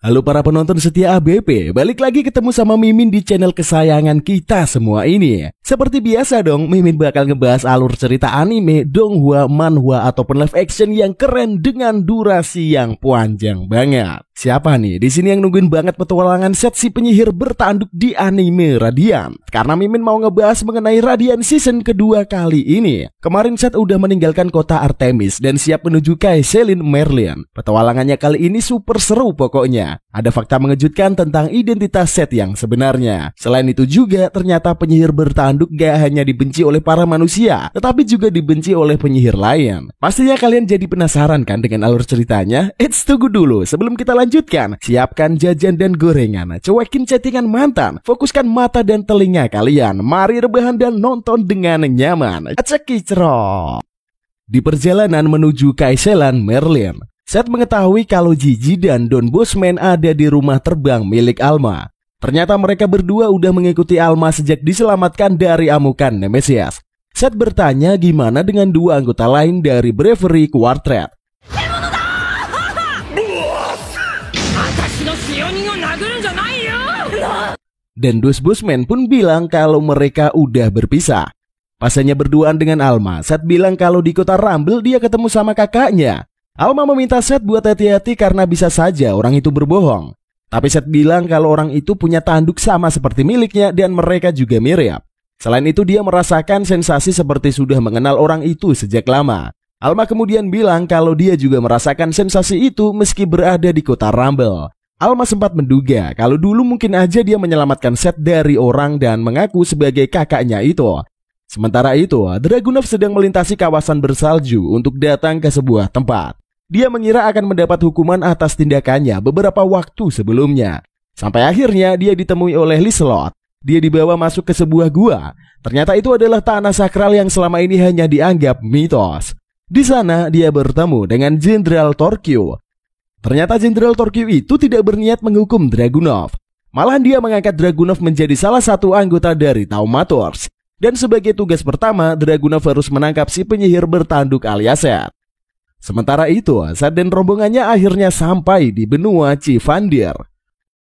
Halo para penonton setia ABP, balik lagi ketemu sama Mimin di channel kesayangan kita semua ini. Seperti biasa dong, Mimin bakal ngebahas alur cerita anime, donghua, manhwa, ataupun live action yang keren dengan durasi yang panjang banget. Siapa nih di sini yang nungguin banget petualangan Seth si penyihir bertanduk di anime Radiant? Karena Mimin mau ngebahas mengenai Radiant season kedua kali ini. Kemarin Seth udah meninggalkan kota Artemis dan siap menuju Kaisellin Merlin. Petualangannya kali ini super seru pokoknya. Ada fakta mengejutkan tentang identitas Seth yang sebenarnya. Selain itu juga ternyata penyihir bertanduk gak hanya dibenci oleh para manusia, tetapi juga dibenci oleh penyihir lain. Pastinya kalian jadi penasaran kan dengan alur ceritanya? Eits, tunggu dulu sebelum kita lanjutkan. Siapkan jajan dan gorengan, cuekin chattingan mantan, fokuskan mata dan telinga kalian. Mari rebahan dan nonton dengan nyaman. Cekicro. Di perjalanan menuju Kaisellin Merlin, Seth mengetahui kalau Gigi dan Don Bosman ada di rumah terbang milik Alma. Ternyata mereka berdua udah mengikuti Alma sejak diselamatkan dari amukan Nemesis. Seth bertanya gimana dengan dua anggota lain dari Bravery Quartet. Dan Dos Bosman pun bilang kalau mereka udah berpisah. Pas hanya berduaan dengan Alma, Seth bilang kalau di kota Rumble dia ketemu sama kakaknya. Alma meminta Seth buat hati-hati karena bisa saja orang itu berbohong. Tapi Seth bilang kalau orang itu punya tanduk sama seperti miliknya dan mereka juga mirip. Selain itu dia merasakan sensasi seperti sudah mengenal orang itu sejak lama. Alma kemudian bilang kalau dia juga merasakan sensasi itu meski berada di kota Rumble. Alma sempat menduga kalau dulu mungkin aja dia menyelamatkan Seth dari orang dan mengaku sebagai kakaknya itu. Sementara itu, Dragunov sedang melintasi kawasan bersalju untuk datang ke sebuah tempat. Dia mengira akan mendapat hukuman atas tindakannya beberapa waktu sebelumnya. Sampai akhirnya dia ditemui oleh Liselot. Dia dibawa masuk ke sebuah gua. Ternyata itu adalah tanah sakral yang selama ini hanya dianggap mitos. Di sana dia bertemu dengan Jenderal Torquio. Ternyata Jenderal Torquio itu tidak berniat menghukum Dragunov. Malahan dia mengangkat Dragunov menjadi salah satu anggota dari Thaumaturge. Dan sebagai tugas pertama, Dragunov harus menangkap si penyihir bertanduk alias Seth. Sementara itu, Seth dan rombongannya akhirnya sampai di benua Civandir.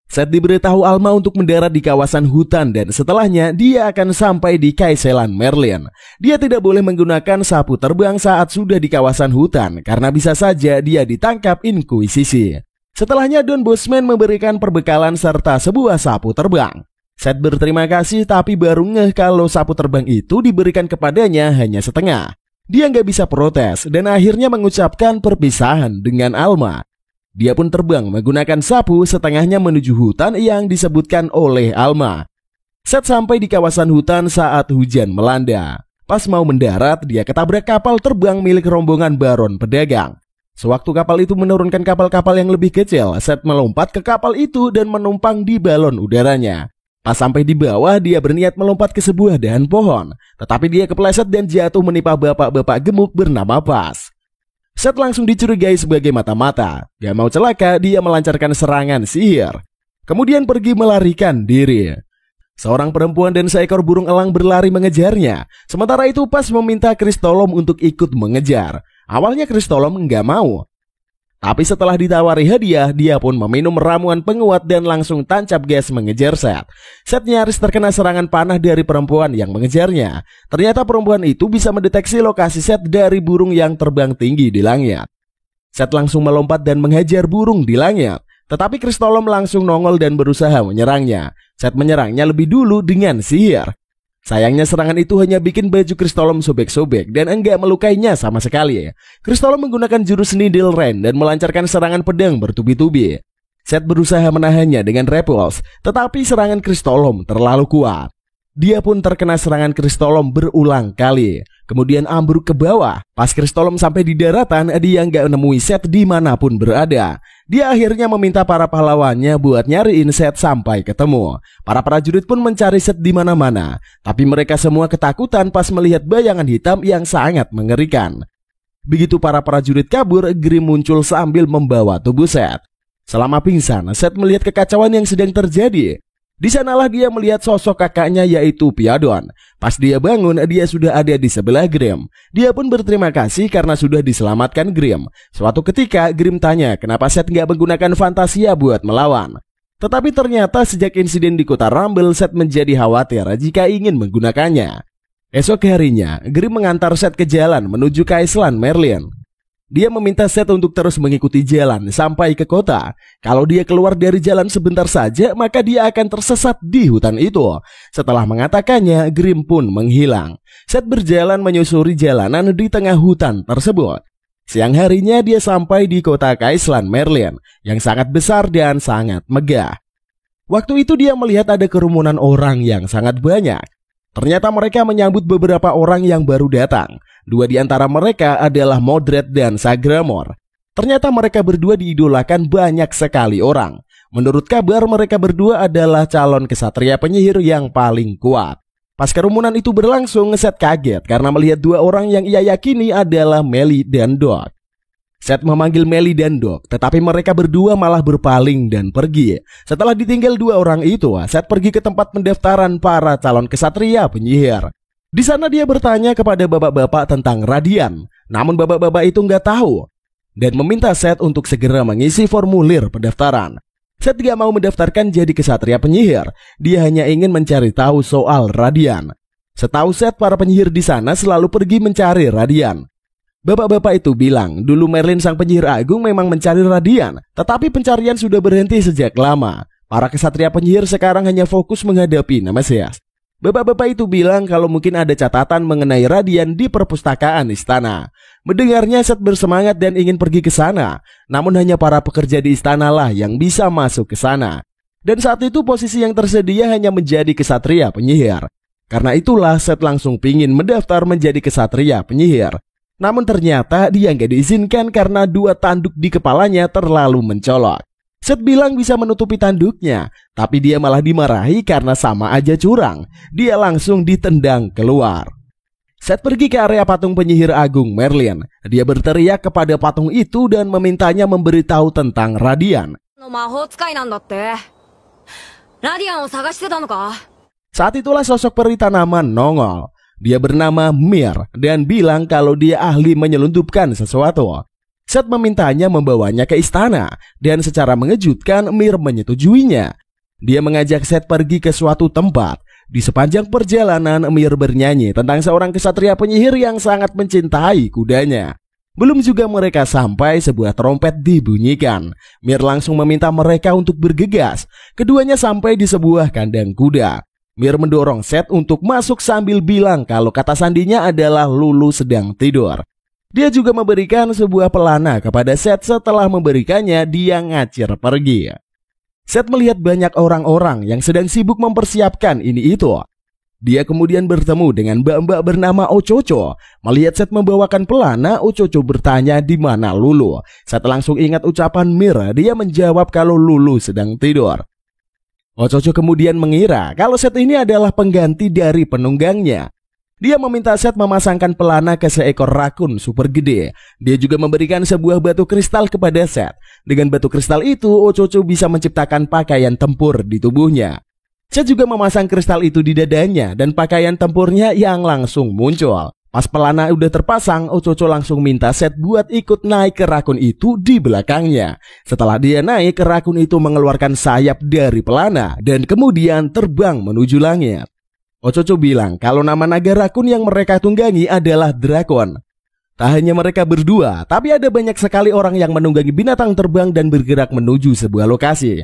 Seth diberitahu Alma untuk mendarat di kawasan hutan dan setelahnya dia akan sampai di Kaisellin Merlin. Dia tidak boleh menggunakan sapu terbang saat sudah di kawasan hutan karena bisa saja dia ditangkap Inkuisisi. Setelahnya Don Bosman memberikan perbekalan serta sebuah sapu terbang. Seth berterima kasih tapi baru ngeh kalau sapu terbang itu diberikan kepadanya hanya setengah. Dia nggak bisa protes dan akhirnya mengucapkan perpisahan dengan Alma. Dia pun terbang menggunakan sapu setengahnya menuju hutan yang disebutkan oleh Alma. Seth sampai di kawasan hutan saat hujan melanda. Pas mau mendarat, dia ketabrak kapal terbang milik rombongan Baron Pedagang. Sewaktu kapal itu menurunkan kapal-kapal yang lebih kecil, Seth melompat ke kapal itu dan menumpang di balon udaranya. Pas sampai di bawah, dia berniat melompat ke sebuah dahan pohon. Tetapi dia kepleset dan jatuh menimpa bapak-bapak gemuk bernama Pas. Seth langsung dicurigai sebagai mata-mata. Gak mau celaka, dia melancarkan serangan sihir. Kemudian pergi melarikan diri. Seorang perempuan dan seekor burung elang berlari mengejarnya. Sementara itu Pas meminta Kristolom untuk ikut mengejar. Awalnya Kristolom nggak mau. Tapi setelah ditawari hadiah, dia pun meminum ramuan penguat dan langsung tancap gas mengejar Seth. Seth nyaris terkena serangan panah dari perempuan yang mengejarnya. Ternyata perempuan itu bisa mendeteksi lokasi Seth dari burung yang terbang tinggi di langit. Seth langsung melompat dan menghajar burung di langit. Tetapi Kristolom langsung nongol dan berusaha menyerangnya. Seth menyerangnya lebih dulu dengan sihir. Sayangnya serangan itu hanya bikin baju Kristolom sobek-sobek dan enggak melukainya sama sekali. Kristolom menggunakan jurus Needle Rain dan melancarkan serangan pedang bertubi-tubi. Seth berusaha menahannya dengan repulse, tetapi serangan Kristolom terlalu kuat. Dia pun terkena serangan Kristolom berulang kali. Kemudian ambruk ke bawah. Pas Kristolom sampai di daratan, dia nggak menemui Seth dimanapun berada. Dia akhirnya meminta para pahlawannya buat nyariin Seth sampai ketemu. Para prajurit pun mencari Seth di mana-mana, tapi mereka semua ketakutan pas melihat bayangan hitam yang sangat mengerikan. Begitu para prajurit kabur, Grim muncul sambil membawa tubuh Seth. Selama pingsan, Seth melihat kekacauan yang sedang terjadi. Di sanalah dia melihat sosok kakaknya yaitu Piadon. Pas dia bangun, dia sudah ada di sebelah Grim. Dia pun berterima kasih karena sudah diselamatkan Grim. Suatu ketika, Grim tanya kenapa Seth nggak menggunakan Fantasia buat melawan. Tetapi ternyata sejak insiden di kota Rumble, Seth menjadi khawatir jika ingin menggunakannya. Esok harinya, Grim mengantar Seth ke jalan menuju ke Island Merlin. Dia meminta Seth untuk terus mengikuti jalan sampai ke kota. Kalau dia keluar dari jalan sebentar saja, maka dia akan tersesat di hutan itu. Setelah mengatakannya, Grim pun menghilang. Seth berjalan menyusuri jalanan di tengah hutan tersebut. Siang harinya dia sampai di kota Island Merlin yang sangat besar dan sangat megah. Waktu itu dia melihat ada kerumunan orang yang sangat banyak. Ternyata mereka menyambut beberapa orang yang baru datang. Dua di antara mereka adalah Modred dan Sagramor. Ternyata mereka berdua diidolakan banyak sekali orang. Menurut kabar mereka berdua adalah calon kesatria penyihir yang paling kuat. Pas kerumunan itu berlangsung, Seth kaget karena melihat dua orang yang ia yakini adalah Melly dan Doc. Seth memanggil Melly dan Doc, tetapi mereka berdua malah berpaling dan pergi. Setelah ditinggal dua orang itu, Seth pergi ke tempat pendaftaran para calon kesatria penyihir. Di sana dia bertanya kepada bapak-bapak tentang Radian, namun bapak-bapak itu nggak tahu dan meminta Seth untuk segera mengisi formulir pendaftaran. Seth gak mau mendaftarkan jadi kesatria penyihir, dia hanya ingin mencari tahu soal Radian. Setahu Seth, para penyihir di sana selalu pergi mencari Radian. Bapak-bapak itu bilang, dulu Merlin sang penyihir agung memang mencari Radian, tetapi pencarian sudah berhenti sejak lama. Para kesatria penyihir sekarang hanya fokus menghadapi Nemesis. Bapak-bapak itu bilang kalau mungkin ada catatan mengenai Radian di perpustakaan istana. Mendengarnya, Seth bersemangat dan ingin pergi ke sana. Namun hanya para pekerja di istana lah yang bisa masuk ke sana. Dan saat itu posisi yang tersedia hanya menjadi kesatria penyihir. Karena itulah Seth langsung pingin mendaftar menjadi kesatria penyihir. Namun ternyata dia nggak diizinkan karena dua tanduk di kepalanya terlalu mencolok. Seth bilang bisa menutupi tanduknya, tapi dia malah dimarahi karena sama aja curang. Dia langsung ditendang keluar. Seth pergi ke area patung penyihir agung Merlin. Dia berteriak kepada patung itu dan memintanya memberitahu tentang Radian. Saat itulah sosok peri tanaman nongol. Dia bernama Mir dan bilang kalau dia ahli menyelundupkan sesuatu. Seth memintanya membawanya ke istana dan secara mengejutkan Mir menyetujuinya. Dia mengajak Seth pergi ke suatu tempat. Di sepanjang perjalanan Mir bernyanyi tentang seorang kesatria penyihir yang sangat mencintai kudanya. Belum juga mereka sampai, sebuah trompet dibunyikan. Mir langsung meminta mereka untuk bergegas. Keduanya sampai di sebuah kandang kuda. Mir mendorong Seth untuk masuk sambil bilang kalau kata sandinya adalah Lulu sedang tidur. Dia juga memberikan sebuah pelana kepada Seth. Setelah memberikannya, dia ngacir pergi. Seth melihat banyak orang-orang yang sedang sibuk mempersiapkan ini itu. Dia kemudian bertemu dengan mbak-mbak bernama Ochocho. Melihat Seth membawakan pelana, Ochocho bertanya di mana Lulu. Seth langsung ingat ucapan Mir. Dia menjawab kalau Lulu sedang tidur. Ochocho kemudian mengira kalau Seth ini adalah pengganti dari penunggangnya. Dia meminta Seth memasangkan pelana ke seekor rakun super gede. Dia juga memberikan sebuah batu kristal kepada Seth. Dengan batu kristal itu, Ochocho bisa menciptakan pakaian tempur di tubuhnya. Seth juga memasang kristal itu di dadanya dan pakaian tempurnya yang langsung muncul. Pas pelana udah terpasang, Ochocho langsung minta Seth buat ikut naik ke rakun itu di belakangnya. Setelah dia naik, rakun itu mengeluarkan sayap dari pelana dan kemudian terbang menuju langit. Ochocho bilang kalau nama naga rakun yang mereka tunggangi adalah Drakon. Tak hanya mereka berdua, tapi ada banyak sekali orang yang menunggangi binatang terbang dan bergerak menuju sebuah lokasi.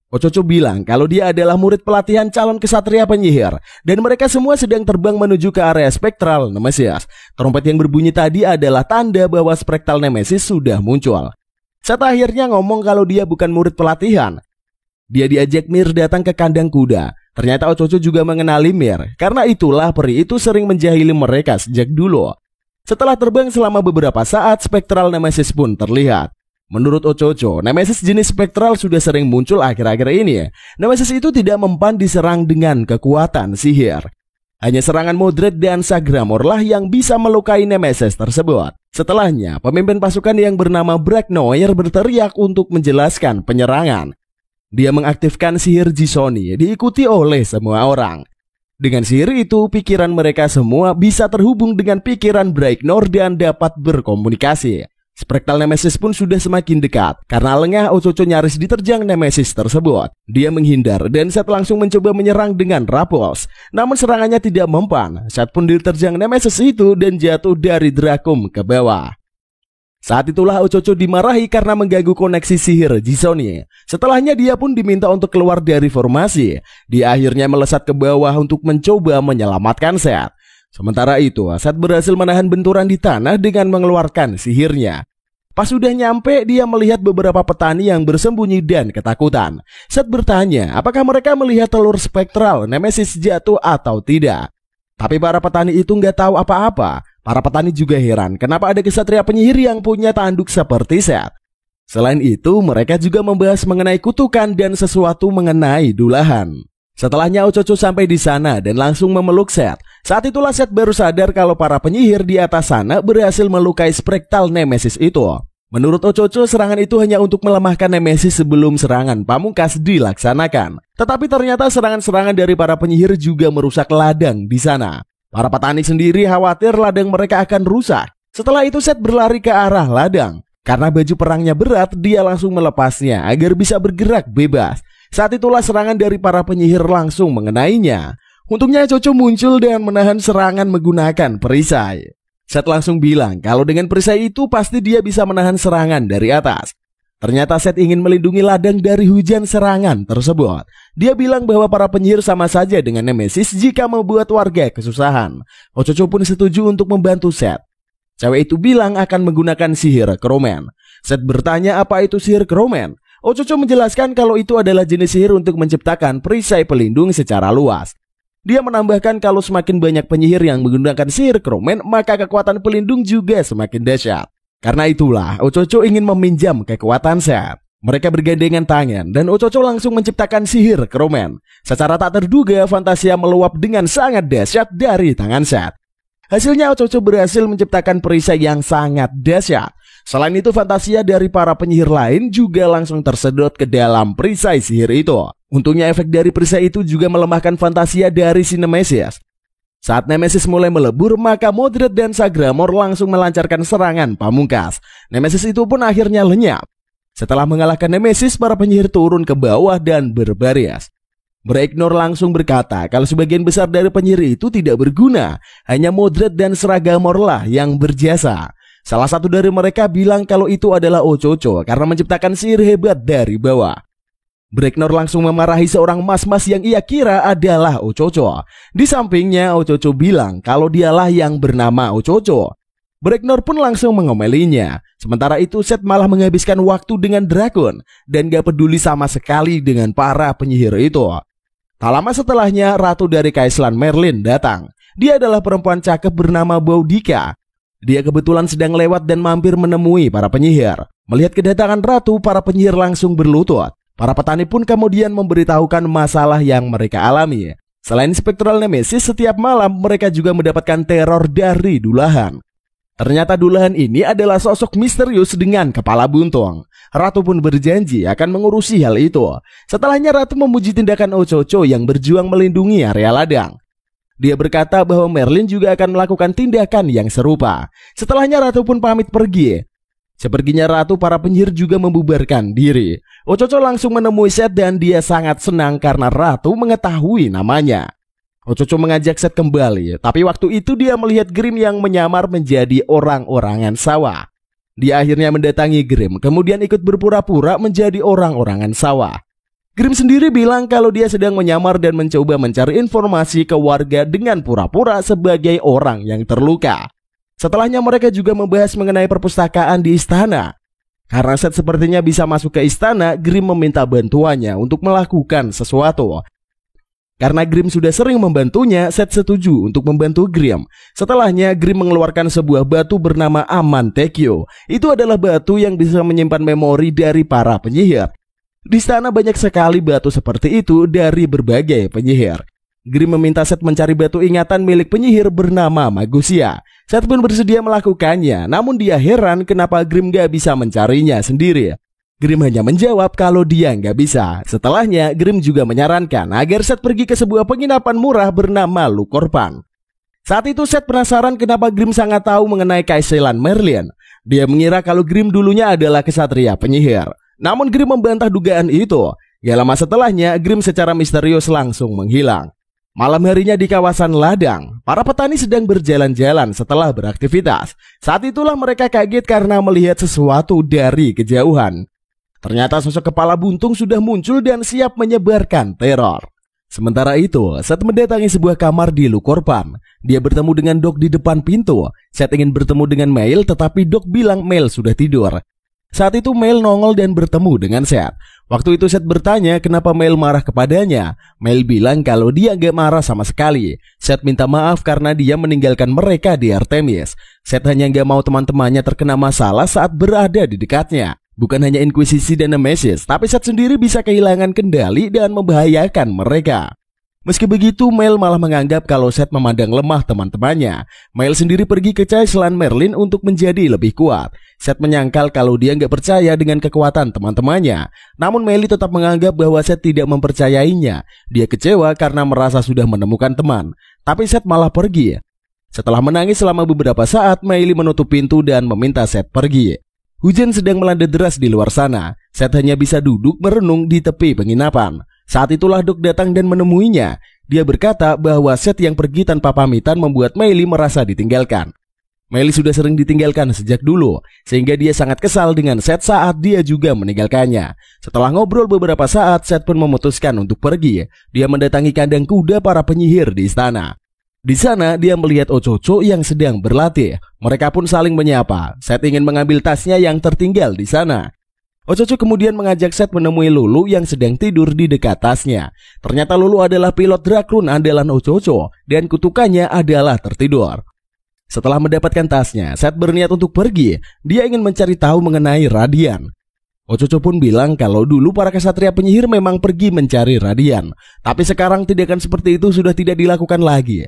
Ochocho bilang kalau dia adalah murid pelatihan calon kesatria penyihir dan mereka semua sedang terbang menuju ke area spektral Nemesis. Trompet yang berbunyi tadi adalah tanda bahwa spektral Nemesis sudah muncul. Seth akhirnya ngomong kalau dia bukan murid pelatihan. Dia diajak Mir datang ke kandang kuda. Ternyata Ochocho juga mengenali Mir, karena itulah peri itu sering menjahili mereka sejak dulu. Setelah terbang selama beberapa saat, spektral Nemesis pun terlihat. Menurut Ochocho, Nemesis jenis spektral sudah sering muncul akhir-akhir ini. Nemesis itu tidak mempan diserang dengan kekuatan sihir. Hanya serangan Modred dan Sagramor lah yang bisa melukai Nemesis tersebut. Setelahnya, pemimpin pasukan yang bernama Braknoir berteriak untuk menjelaskan penyerangan. Dia mengaktifkan sihir Jisoni diikuti oleh semua orang. Dengan sihir itu, pikiran mereka semua bisa terhubung dengan pikiran Braknor dan dapat berkomunikasi. Spectral Nemesis pun sudah semakin dekat. Karena lengah, Ochocho nyaris diterjang Nemesis tersebut. Dia menghindar dan Seth langsung mencoba menyerang dengan Rapulse. Namun serangannya tidak mempan. Seth pun diterjang Nemesis itu dan jatuh dari Dracum ke bawah. Saat itulah Ochocho dimarahi karena mengganggu koneksi sihir Jisoni. Setelahnya dia pun diminta untuk keluar dari formasi. Dia akhirnya melesat ke bawah untuk mencoba menyelamatkan Seth. Sementara itu, Seth berhasil menahan benturan di tanah dengan mengeluarkan sihirnya. Pas sudah nyampe, dia melihat beberapa petani yang bersembunyi dan ketakutan. Seth bertanya apakah mereka melihat telur spektral Nemesis jatuh atau tidak. Tapi para petani itu nggak tahu apa-apa. Para petani juga heran kenapa ada kesatria penyihir yang punya tanduk seperti Seth. Selain itu, mereka juga membahas mengenai kutukan dan sesuatu mengenai Dullahan. Setelahnya Ochocho sampai di sana dan langsung memeluk Seth. Saat itulah Seth baru sadar kalau para penyihir di atas sana berhasil melukai Spectral Nemesis itu. Menurut Ochocho, serangan itu hanya untuk melemahkan Nemesis sebelum serangan pamungkas dilaksanakan. Tetapi ternyata serangan-serangan dari para penyihir juga merusak ladang di sana. Para petani sendiri khawatir ladang mereka akan rusak. Setelah itu Seth berlari ke arah ladang. Karena baju perangnya berat, dia langsung melepasnya agar bisa bergerak bebas. Saat itulah serangan dari para penyihir langsung mengenainya. Untungnya Ochocho muncul dan menahan serangan menggunakan perisai. Seth langsung bilang kalau dengan perisai itu pasti dia bisa menahan serangan dari atas. Ternyata Seth ingin melindungi ladang dari hujan serangan tersebut. Dia bilang bahwa para penyihir sama saja dengan Nemesis jika membuat warga kesusahan. Ochocho pun setuju untuk membantu Seth. Cewek itu bilang akan menggunakan sihir Crowman. Seth bertanya apa itu sihir Crowman. Ochocho menjelaskan kalau itu adalah jenis sihir untuk menciptakan perisai pelindung secara luas. Dia menambahkan kalau semakin banyak penyihir yang menggunakan sihir Crowman, maka kekuatan pelindung juga semakin dahsyat. Karena itulah Ochocho ingin meminjam kekuatan Seth. Mereka bergandengan tangan dan Ochocho langsung menciptakan sihir Crowman. Secara tak terduga, Fantasia meluap dengan sangat dahsyat dari tangan Seth. Hasilnya Ochocho berhasil menciptakan perisai yang sangat dahsyat. Selain itu, Fantasia dari para penyihir lain juga langsung tersedot ke dalam perisai sihir itu. Untungnya efek dari perisai itu juga melemahkan Fantasia dari si Nemesis. Saat Nemesis mulai melebur, maka Modred dan Sagramor langsung melancarkan serangan pamungkas. Nemesis itu pun akhirnya lenyap. Setelah mengalahkan Nemesis, para penyihir turun ke bawah dan berbaris. Braknor langsung berkata kalau sebagian besar dari penyihir itu tidak berguna. Hanya Modred dan Sagramor lah yang berjasa. Salah satu dari mereka bilang kalau itu adalah Ochocho karena menciptakan sihir hebat dari bawah. Braknor langsung memarahi seorang mas-mas yang ia kira adalah Ochocho. Di sampingnya Ochocho bilang kalau dialah yang bernama Ochocho. Braknor pun langsung mengomelinya. Sementara itu Seth malah menghabiskan waktu dengan Drakon dan gak peduli sama sekali dengan para penyihir itu. Tak lama setelahnya Ratu dari Kaislan Merlin datang. Dia adalah perempuan cakep bernama Boudica. Dia kebetulan sedang lewat dan mampir menemui para penyihir. Melihat kedatangan Ratu, para penyihir langsung berlutut. Para petani pun kemudian memberitahukan masalah yang mereka alami. Selain Spectral Nemesis, setiap malam mereka juga mendapatkan teror dari Dullahan. Ternyata Dullahan ini adalah sosok misterius dengan kepala buntung. Ratu pun berjanji akan mengurusi hal itu. Setelahnya Ratu memuji tindakan Ochocho yang berjuang melindungi area ladang. Dia berkata bahwa Merlin juga akan melakukan tindakan yang serupa. Setelahnya Ratu pun pamit pergi. Seperginya Ratu, para penyihir juga membubarkan diri. Ochocho langsung menemui Seth dan dia sangat senang karena Ratu mengetahui namanya. Ochocho mengajak Seth kembali, tapi waktu itu dia melihat Grim yang menyamar menjadi orang-orangan sawah. Dia akhirnya mendatangi Grim, kemudian ikut berpura-pura menjadi orang-orangan sawah. Grim sendiri bilang kalau dia sedang menyamar dan mencoba mencari informasi ke warga dengan pura-pura sebagai orang yang terluka. Setelahnya mereka juga membahas mengenai perpustakaan di istana. Karena Seth sepertinya bisa masuk ke istana, Grim meminta bantuannya untuk melakukan sesuatu. Karena Grim sudah sering membantunya, Seth setuju untuk membantu Grim. Setelahnya Grim mengeluarkan sebuah batu bernama Amantekyo. Itu adalah batu yang bisa menyimpan memori dari para penyihir. Di istana banyak sekali batu seperti itu dari berbagai penyihir. Grim meminta Seth mencari batu ingatan milik penyihir bernama Magusia. Seth pun bersedia melakukannya, namun dia heran kenapa Grim gak bisa mencarinya sendiri. Grim hanya menjawab kalau dia nggak bisa. Setelahnya, Grim juga menyarankan agar Seth pergi ke sebuah penginapan murah bernama Lukorpan. Saat itu Seth penasaran kenapa Grim sangat tahu mengenai Kaislan Merlin. Dia mengira kalau Grim dulunya adalah kesatria penyihir. Namun Grim membantah dugaan itu. Gak lama setelahnya, Grim secara misterius langsung menghilang. Malam harinya di kawasan ladang, para petani sedang berjalan-jalan setelah beraktivitas. Saat itulah mereka kaget karena melihat sesuatu dari kejauhan. Ternyata sosok kepala buntung sudah muncul dan siap menyebarkan teror. Sementara itu, Seth mendatangi sebuah kamar di Lukorpan. Dia bertemu dengan Doc di depan pintu. Seth ingin bertemu dengan Mail, tetapi Doc bilang Mail sudah tidur. Saat itu Mail nongol dan bertemu dengan Seth. Waktu itu Seth bertanya kenapa Mail marah kepadanya. Mail bilang kalau dia gak marah sama sekali. Seth minta maaf karena dia meninggalkan mereka di Artemis. Seth hanya gak mau teman-temannya terkena masalah saat berada di dekatnya. Bukan hanya Inquisisi dan Nemesis, tapi Seth sendiri bisa kehilangan kendali dan membahayakan mereka. Meski begitu, Mail malah menganggap kalau Seth memandang lemah teman-temannya. Mail sendiri pergi ke Kaislan Merlin untuk menjadi lebih kuat. Seth menyangkal kalau dia nggak percaya dengan kekuatan teman-temannya. Namun Mail tetap menganggap bahwa Seth tidak mempercayainya. Dia kecewa karena merasa sudah menemukan teman. Tapi Seth malah pergi. Setelah menangis selama beberapa saat, Mail menutup pintu dan meminta Seth pergi. Hujan sedang melanda deras di luar sana. Seth hanya bisa duduk merenung di tepi penginapan. Saat itulah Doc datang dan menemuinya. Dia berkata bahwa Seth yang pergi tanpa pamitan membuat Maily merasa ditinggalkan. Maily sudah sering ditinggalkan sejak dulu, sehingga dia sangat kesal dengan Seth saat dia juga meninggalkannya. Setelah ngobrol beberapa saat, Seth pun memutuskan untuk pergi. Dia mendatangi kandang kuda para penyihir di istana. Di sana dia melihat Ochocho yang sedang berlatih. Mereka pun saling menyapa. Seth ingin mengambil tasnya yang tertinggal di sana. Ochocho kemudian mengajak Seth menemui Lulu yang sedang tidur di dekat tasnya. Ternyata Lulu adalah pilot Drakrun andalan Ochocho dan kutukannya adalah tertidur. Setelah mendapatkan tasnya, Seth berniat untuk pergi. Dia ingin mencari tahu mengenai Radian. Ochocho pun bilang kalau dulu para kesatria penyihir memang pergi mencari Radian. Tapi sekarang tindakan seperti itu sudah tidak dilakukan lagi.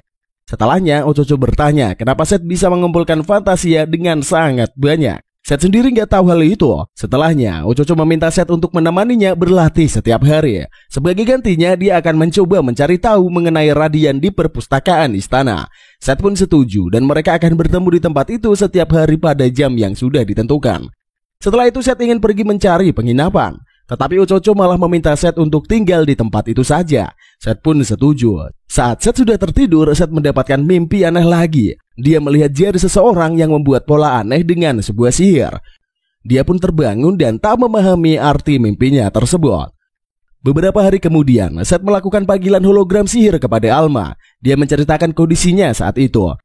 Setelahnya, Ochocho bertanya kenapa Seth bisa mengumpulkan Fantasia dengan sangat banyak. Seth sendiri nggak tahu hal itu. Setelahnya, Ochocho meminta Seth untuk menemaninya berlatih setiap hari. Sebagai gantinya, dia akan mencoba mencari tahu mengenai Radian di perpustakaan istana. Seth pun setuju dan mereka akan bertemu di tempat itu setiap hari pada jam yang sudah ditentukan. Setelah itu, Seth ingin pergi mencari penginapan. Tetapi Ochocho malah meminta Seth untuk tinggal di tempat itu saja. Seth pun setuju. Saat Seth sudah tertidur, Seth mendapatkan mimpi aneh lagi. Dia melihat jari seseorang yang membuat pola aneh dengan sebuah sihir. Dia pun terbangun dan tak memahami arti mimpinya tersebut. Beberapa hari kemudian, Seth melakukan panggilan hologram sihir kepada Alma. Dia menceritakan kondisinya saat itu.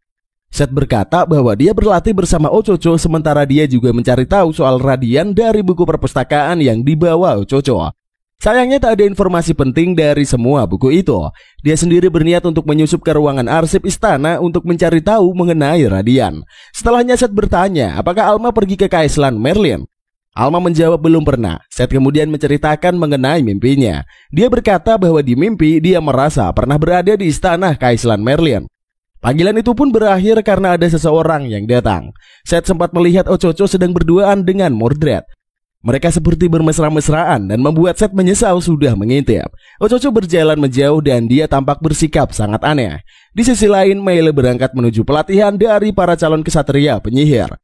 Seth berkata bahwa dia berlatih bersama Ochocho sementara dia juga mencari tahu soal Radian dari buku perpustakaan yang dibawa Ochocho. Sayangnya tak ada informasi penting dari semua buku itu. Dia sendiri berniat untuk menyusup ke ruangan arsip istana untuk mencari tahu mengenai Radian. Setelahnya Seth bertanya apakah Alma pergi ke Kaislan Merlin. Alma menjawab belum pernah. Seth kemudian menceritakan mengenai mimpinya. Dia berkata bahwa di mimpi dia merasa pernah berada di istana Kaislan Merlin. Panggilan itu pun berakhir karena ada seseorang yang datang. Seth sempat melihat Ochocho sedang berduaan dengan Mordred. Mereka seperti bermesra-mesraan dan membuat Seth menyesal sudah mengintip. Ochocho berjalan menjauh dan dia tampak bersikap sangat aneh. Di sisi lain, Maile berangkat menuju pelatihan dari para calon kesatria penyihir.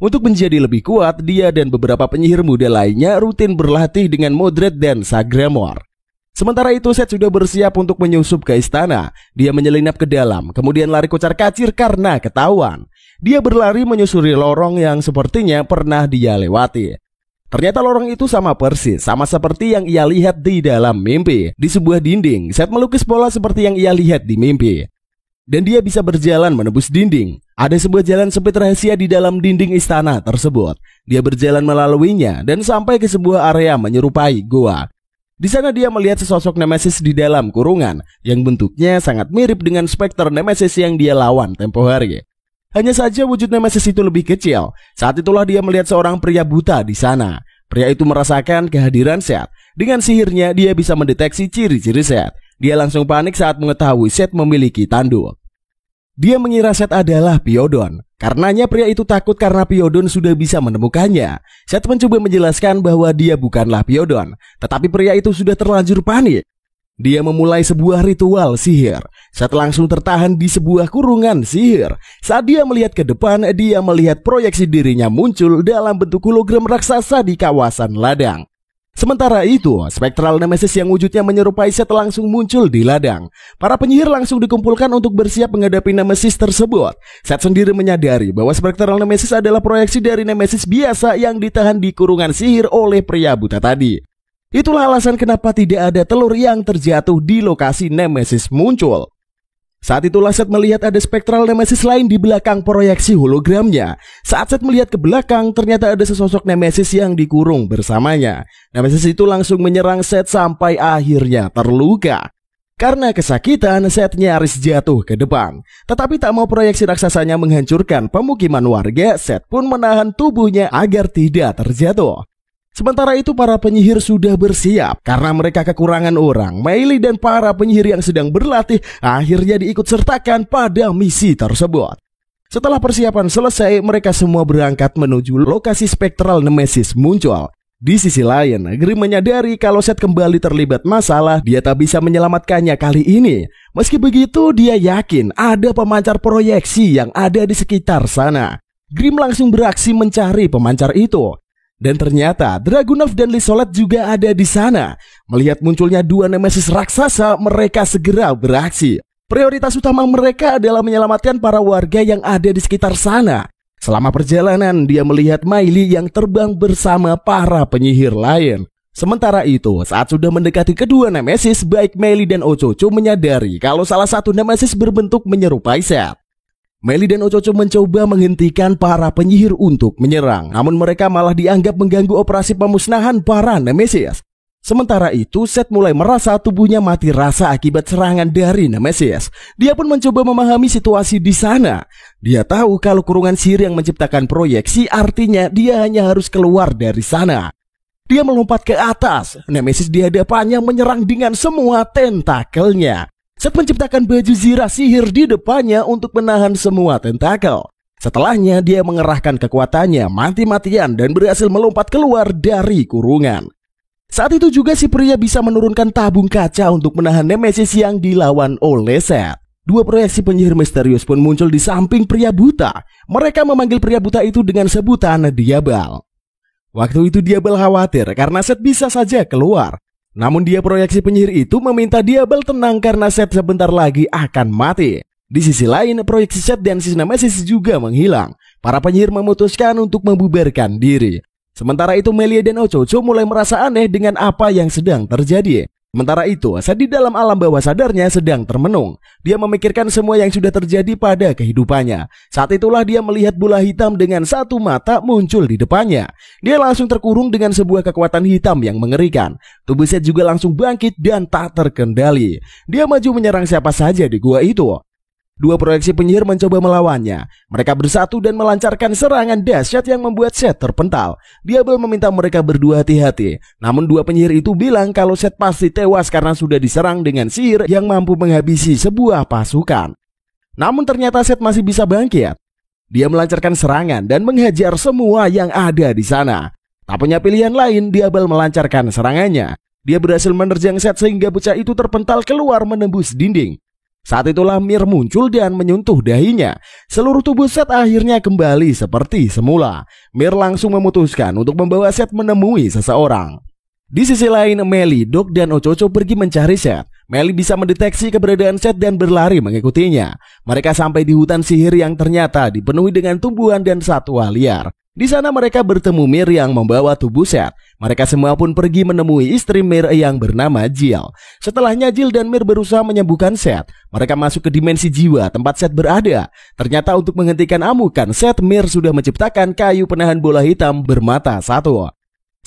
Untuk menjadi lebih kuat, dia dan beberapa penyihir muda lainnya rutin berlatih dengan Mordred dan Sagramor. Sementara itu Seth sudah bersiap untuk menyusup ke istana. Dia menyelinap ke dalam, kemudian lari kocar-kacir karena ketahuan. Dia berlari menyusuri lorong yang sepertinya pernah dia lewati. Ternyata lorong itu sama persis, sama seperti yang ia lihat di dalam mimpi. Di sebuah dinding, Seth melukis pola seperti yang ia lihat di mimpi. Dan dia bisa berjalan menembus dinding. Ada sebuah jalan sempit rahasia di dalam dinding istana tersebut. Dia berjalan melaluinya dan sampai ke sebuah area menyerupai goa. Di sana dia melihat sesosok Nemesis di dalam kurungan yang bentuknya sangat mirip dengan Spectre Nemesis yang dia lawan tempo hari. Hanya saja wujud Nemesis itu lebih kecil. Saat itulah dia melihat seorang pria buta di sana. Pria itu merasakan kehadiran Seth. Dengan sihirnya dia bisa mendeteksi ciri-ciri Seth. Dia langsung panik saat mengetahui Seth memiliki tanduk. Dia mengira Seth adalah Pyodon. Karenanya pria itu takut karena Pyodon sudah bisa menemukannya. Seth mencoba menjelaskan bahwa dia bukanlah Pyodon, tetapi pria itu sudah terlanjur panik. Dia memulai sebuah ritual sihir. Seth langsung tertahan di sebuah kurungan sihir. Saat dia melihat ke depan, dia melihat proyeksi dirinya muncul dalam bentuk hologram raksasa di kawasan ladang. Sementara itu, Spectral Nemesis yang wujudnya menyerupai Seth langsung muncul di ladang. Para penyihir langsung dikumpulkan untuk bersiap menghadapi Nemesis tersebut. Seth sendiri menyadari bahwa Spectral Nemesis adalah proyeksi dari Nemesis biasa yang ditahan di kurungan sihir oleh pria buta tadi. Itulah alasan kenapa tidak ada telur yang terjatuh di lokasi Nemesis muncul. Saat itulah Seth melihat ada Spectral Nemesis lain di belakang proyeksi hologramnya. Saat Seth melihat ke belakang, ternyata ada sesosok Nemesis yang dikurung bersamanya. Nemesis itu langsung menyerang Seth sampai akhirnya terluka. Karena kesakitan, Seth nyaris jatuh ke depan. Tetapi tak mau proyeksi raksasanya menghancurkan pemukiman warga, Seth pun menahan tubuhnya agar tidak terjatuh. Sementara itu para penyihir sudah bersiap karena mereka kekurangan orang. Meili dan para penyihir yang sedang berlatih akhirnya diikut sertakan pada misi tersebut. Setelah persiapan selesai, mereka semua berangkat menuju lokasi Spectral Nemesis muncul. Di sisi lain, Grimm menyadari kalau Seth kembali terlibat masalah, dia tak bisa menyelamatkannya kali ini. Meski begitu, dia yakin ada pemancar proyeksi yang ada di sekitar sana. Grimm langsung beraksi mencari pemancar itu. Dan ternyata Dragunov dan Lysolette juga ada di sana. Melihat munculnya dua Nemesis raksasa, mereka segera beraksi. Prioritas utama mereka adalah menyelamatkan para warga yang ada di sekitar sana. Selama perjalanan, dia melihat Meili yang terbang bersama para penyihir lain. Sementara itu, saat sudah mendekati kedua Nemesis, baik Meili dan Ochocho menyadari kalau salah satu Nemesis berbentuk menyerupai Seth. Meili dan Ochocho mencoba menghentikan para penyihir untuk menyerang, namun mereka malah dianggap mengganggu operasi pemusnahan para Nemesis. Sementara itu, Seth mulai merasa tubuhnya mati rasa akibat serangan dari Nemesis. Dia pun mencoba memahami situasi di sana. Dia tahu kalau kurungan sihir yang menciptakan proyeksi artinya dia hanya harus keluar dari sana. Dia melompat ke atas. Nemesis di hadapannya menyerang dengan semua tentakelnya. Seth menciptakan baju zirah sihir di depannya untuk menahan semua tentakel. Setelahnya dia mengerahkan kekuatannya mati-matian dan berhasil melompat keluar dari kurungan. Saat itu juga si pria bisa menurunkan tabung kaca untuk menahan Nemesis yang dilawan oleh Seth. Dua proyeksi penyihir misterius pun muncul di samping pria buta. Mereka memanggil pria buta itu dengan sebutan Diabal. Waktu itu Diabal khawatir karena Seth bisa saja keluar. Namun dia proyeksi penyihir itu meminta Diabal tenang karena Seth sebentar lagi akan mati. Di sisi lain, proyeksi Seth dan si Nemesis juga menghilang. Para penyihir memutuskan untuk membubarkan diri. Sementara itu Meili dan Ochocho mulai merasa aneh dengan apa yang sedang terjadi. Sementara itu, Seth di dalam alam bawah sadarnya sedang termenung. Dia memikirkan semua yang sudah terjadi pada kehidupannya. Saat itulah dia melihat bola hitam dengan satu mata muncul di depannya. Dia langsung terkurung dengan sebuah kekuatan hitam yang mengerikan. Tubuh Seth juga langsung bangkit dan tak terkendali. Dia maju menyerang siapa saja di gua itu. Dua proyeksi penyihir mencoba melawannya. Mereka bersatu dan melancarkan serangan dahsyat yang membuat Seth terpental. Diabal meminta mereka berdua hati-hati. Namun dua penyihir itu bilang kalau Seth pasti tewas karena sudah diserang dengan sihir yang mampu menghabisi sebuah pasukan. Namun ternyata Seth masih bisa bangkit. Dia melancarkan serangan dan menghajar semua yang ada di sana. Tak punya pilihan lain, Diabal melancarkan serangannya. Dia berhasil menerjang Seth sehingga bocah itu terpental keluar menembus dinding. Saat itulah Mir muncul dan menyentuh dahinya. Seluruh tubuh Seth akhirnya kembali seperti semula. Mir langsung memutuskan untuk membawa Seth menemui seseorang. Di sisi lain, Meili, Doc, dan Ochocho pergi mencari Seth. Meili bisa mendeteksi keberadaan Seth dan berlari mengikutinya. Mereka sampai di hutan sihir yang ternyata dipenuhi dengan tumbuhan dan satwa liar. Di sana mereka bertemu Mir yang membawa tubuh Seth. Mereka semua pun pergi menemui istri Mir yang bernama Jill. Setelahnya Jill dan Mir berusaha menyembuhkan Seth. Mereka masuk ke dimensi jiwa tempat Seth berada. Ternyata untuk menghentikan amukan Seth, Mir sudah menciptakan kayu penahan bola hitam bermata satu.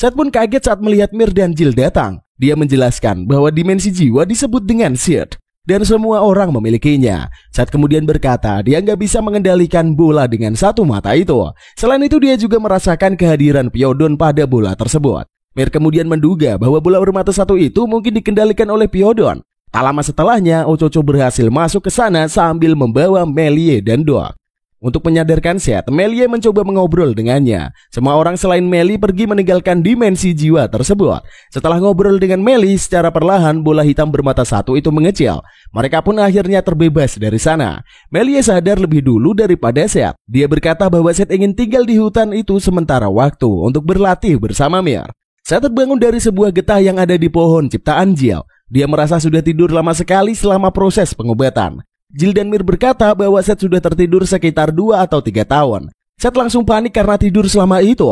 Seth pun kaget saat melihat Mir dan Jill datang. Dia menjelaskan bahwa dimensi jiwa disebut dengan Seed dan semua orang memilikinya. Seth kemudian berkata dia nggak bisa mengendalikan bola dengan satu mata itu. Selain itu dia juga merasakan kehadiran Pyodon pada bola tersebut. Mir kemudian menduga bahwa bola bermata satu itu mungkin dikendalikan oleh Pyodon. Tak lama setelahnya, Ochocho berhasil masuk ke sana sambil membawa Melie dan Doc. Untuk menyadarkan Seth, Melie mencoba mengobrol dengannya. Semua orang selain Melie pergi meninggalkan dimensi jiwa tersebut. Setelah ngobrol dengan Melie, secara perlahan bola hitam bermata satu itu mengecil. Mereka pun akhirnya terbebas dari sana. Melie sadar lebih dulu daripada Seth. Dia berkata bahwa Seth ingin tinggal di hutan itu sementara waktu untuk berlatih bersama Mir. Seth terbangun dari sebuah getah yang ada di pohon ciptaan Jill. Dia merasa sudah tidur lama sekali selama proses pengobatan. Jill dan Mir berkata bahwa Seth sudah tertidur sekitar 2 atau 3 tahun. Seth langsung panik karena tidur selama itu.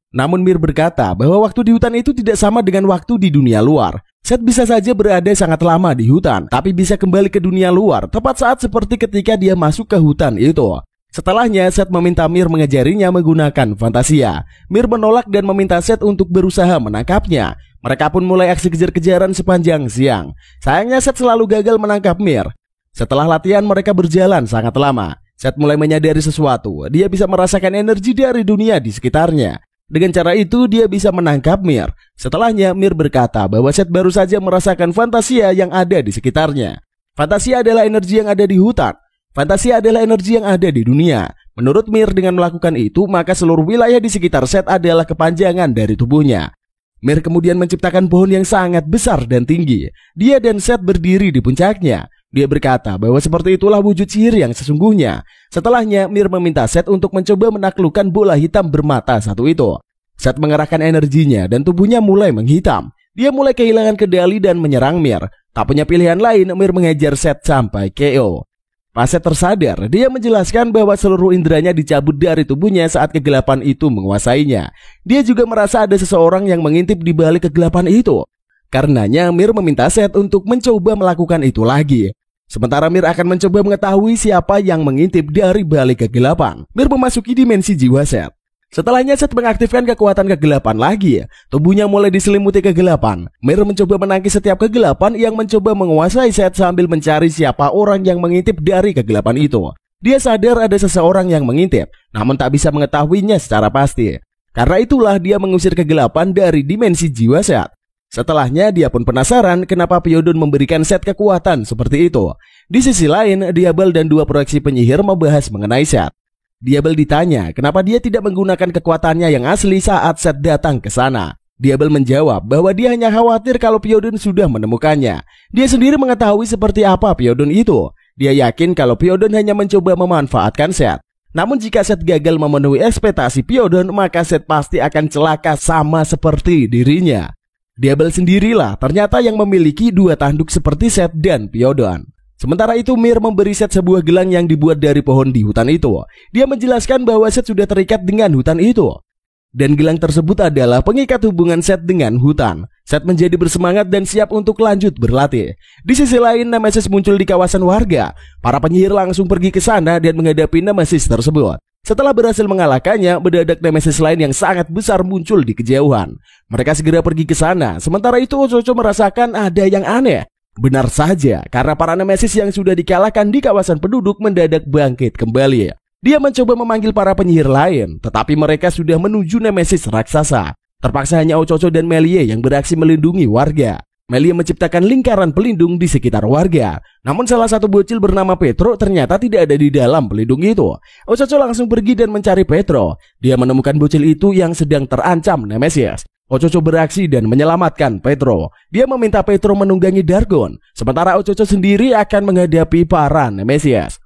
Namun Mir berkata bahwa waktu di hutan itu tidak sama dengan waktu di dunia luar. Seth bisa saja berada sangat lama di hutan, tapi bisa kembali ke dunia luar tepat saat seperti ketika dia masuk ke hutan itu. Setelahnya, Seth meminta Mir mengajarinya menggunakan fantasia. Mir menolak dan meminta Seth untuk berusaha menangkapnya. Mereka pun mulai aksi kejar-kejaran sepanjang siang. Sayangnya Seth selalu gagal menangkap Mir. Setelah latihan mereka berjalan sangat lama. Seth mulai menyadari sesuatu. Dia bisa merasakan energi dari dunia di sekitarnya. Dengan cara itu dia bisa menangkap Mir. Setelahnya Mir berkata bahwa Seth baru saja merasakan fantasia yang ada di sekitarnya. Fantasia adalah energi yang ada di hutan. Fantasia adalah energi yang ada di dunia. Menurut Mir, dengan melakukan itu maka seluruh wilayah di sekitar Seth adalah kepanjangan dari tubuhnya. Mir kemudian menciptakan pohon yang sangat besar dan tinggi. Dia dan Seth berdiri di puncaknya. Dia berkata bahwa seperti itulah wujud sihir yang sesungguhnya. Setelahnya, Mir meminta Seth untuk mencoba menaklukkan bola hitam bermata satu itu. Seth mengerahkan energinya dan tubuhnya mulai menghitam. Dia mulai kehilangan kendali dan menyerang Mir. Tak punya pilihan lain, Mir mengejar Seth sampai KO. Pas Seth tersadar, dia menjelaskan bahwa seluruh inderanya dicabut dari tubuhnya saat kegelapan itu menguasainya. Dia juga merasa ada seseorang yang mengintip di balik kegelapan itu. Karenanya, Mir meminta Seth untuk mencoba melakukan itu lagi. Sementara Mir akan mencoba mengetahui siapa yang mengintip dari balik kegelapan. Mir memasuki dimensi jiwa Seth. Setelahnya Seth mengaktifkan kekuatan kegelapan lagi. Tubuhnya mulai diselimuti kegelapan. Mir mencoba menangkis setiap kegelapan yang mencoba menguasai Seth sambil mencari siapa orang yang mengintip dari kegelapan itu. Dia sadar ada seseorang yang mengintip, namun tak bisa mengetahuinya secara pasti. Karena itulah dia mengusir kegelapan dari dimensi jiwa Seth. Setelahnya dia pun penasaran kenapa Pyodon memberikan Seth kekuatan seperti itu. Di sisi lain, Diabel dan 2 proyeksi penyihir membahas mengenai Seth. Diabel ditanya kenapa dia tidak menggunakan kekuatannya yang asli saat Seth datang ke sana. Diabel menjawab bahwa dia hanya khawatir kalau Pyodon sudah menemukannya. Dia sendiri mengetahui seperti apa Pyodon itu. Dia yakin kalau Pyodon hanya mencoba memanfaatkan Seth. Namun jika Seth gagal memenuhi ekspektasi Pyodon, maka Seth pasti akan celaka sama seperti dirinya. Diabel sendirilah ternyata yang memiliki 2 tanduk seperti Seth dan Pyodon. Sementara itu Mir memberi Seth sebuah gelang yang dibuat dari pohon di hutan itu. Dia menjelaskan bahwa Seth sudah terikat dengan hutan itu. Dan gelang tersebut adalah pengikat hubungan Seth dengan hutan. Seth menjadi bersemangat dan siap untuk lanjut berlatih. Di sisi lain, Nemesis muncul di kawasan warga. Para penyihir langsung pergi ke sana dan menghadapi Nemesis tersebut. Setelah berhasil mengalahkannya, mendadak Nemesis lain yang sangat besar muncul di kejauhan. Mereka segera pergi ke sana. Sementara itu Ochocho merasakan ada yang aneh. Benar saja, karena para Nemesis yang sudah dikalahkan di kawasan penduduk mendadak bangkit kembali. Dia mencoba memanggil para penyihir lain, tetapi mereka sudah menuju Nemesis raksasa. Terpaksa hanya Ochocho dan Melie yang beraksi melindungi warga. Melie menciptakan lingkaran pelindung di sekitar warga. Namun salah satu bocil bernama Petro ternyata tidak ada di dalam pelindung itu. Ochocho langsung pergi dan mencari Petro. Dia menemukan bocil itu yang sedang terancam Nemesis. Ochocho beraksi dan menyelamatkan Petro. Dia meminta Petro menunggangi Dargon, sementara Ochocho sendiri akan menghadapi para Nemesis.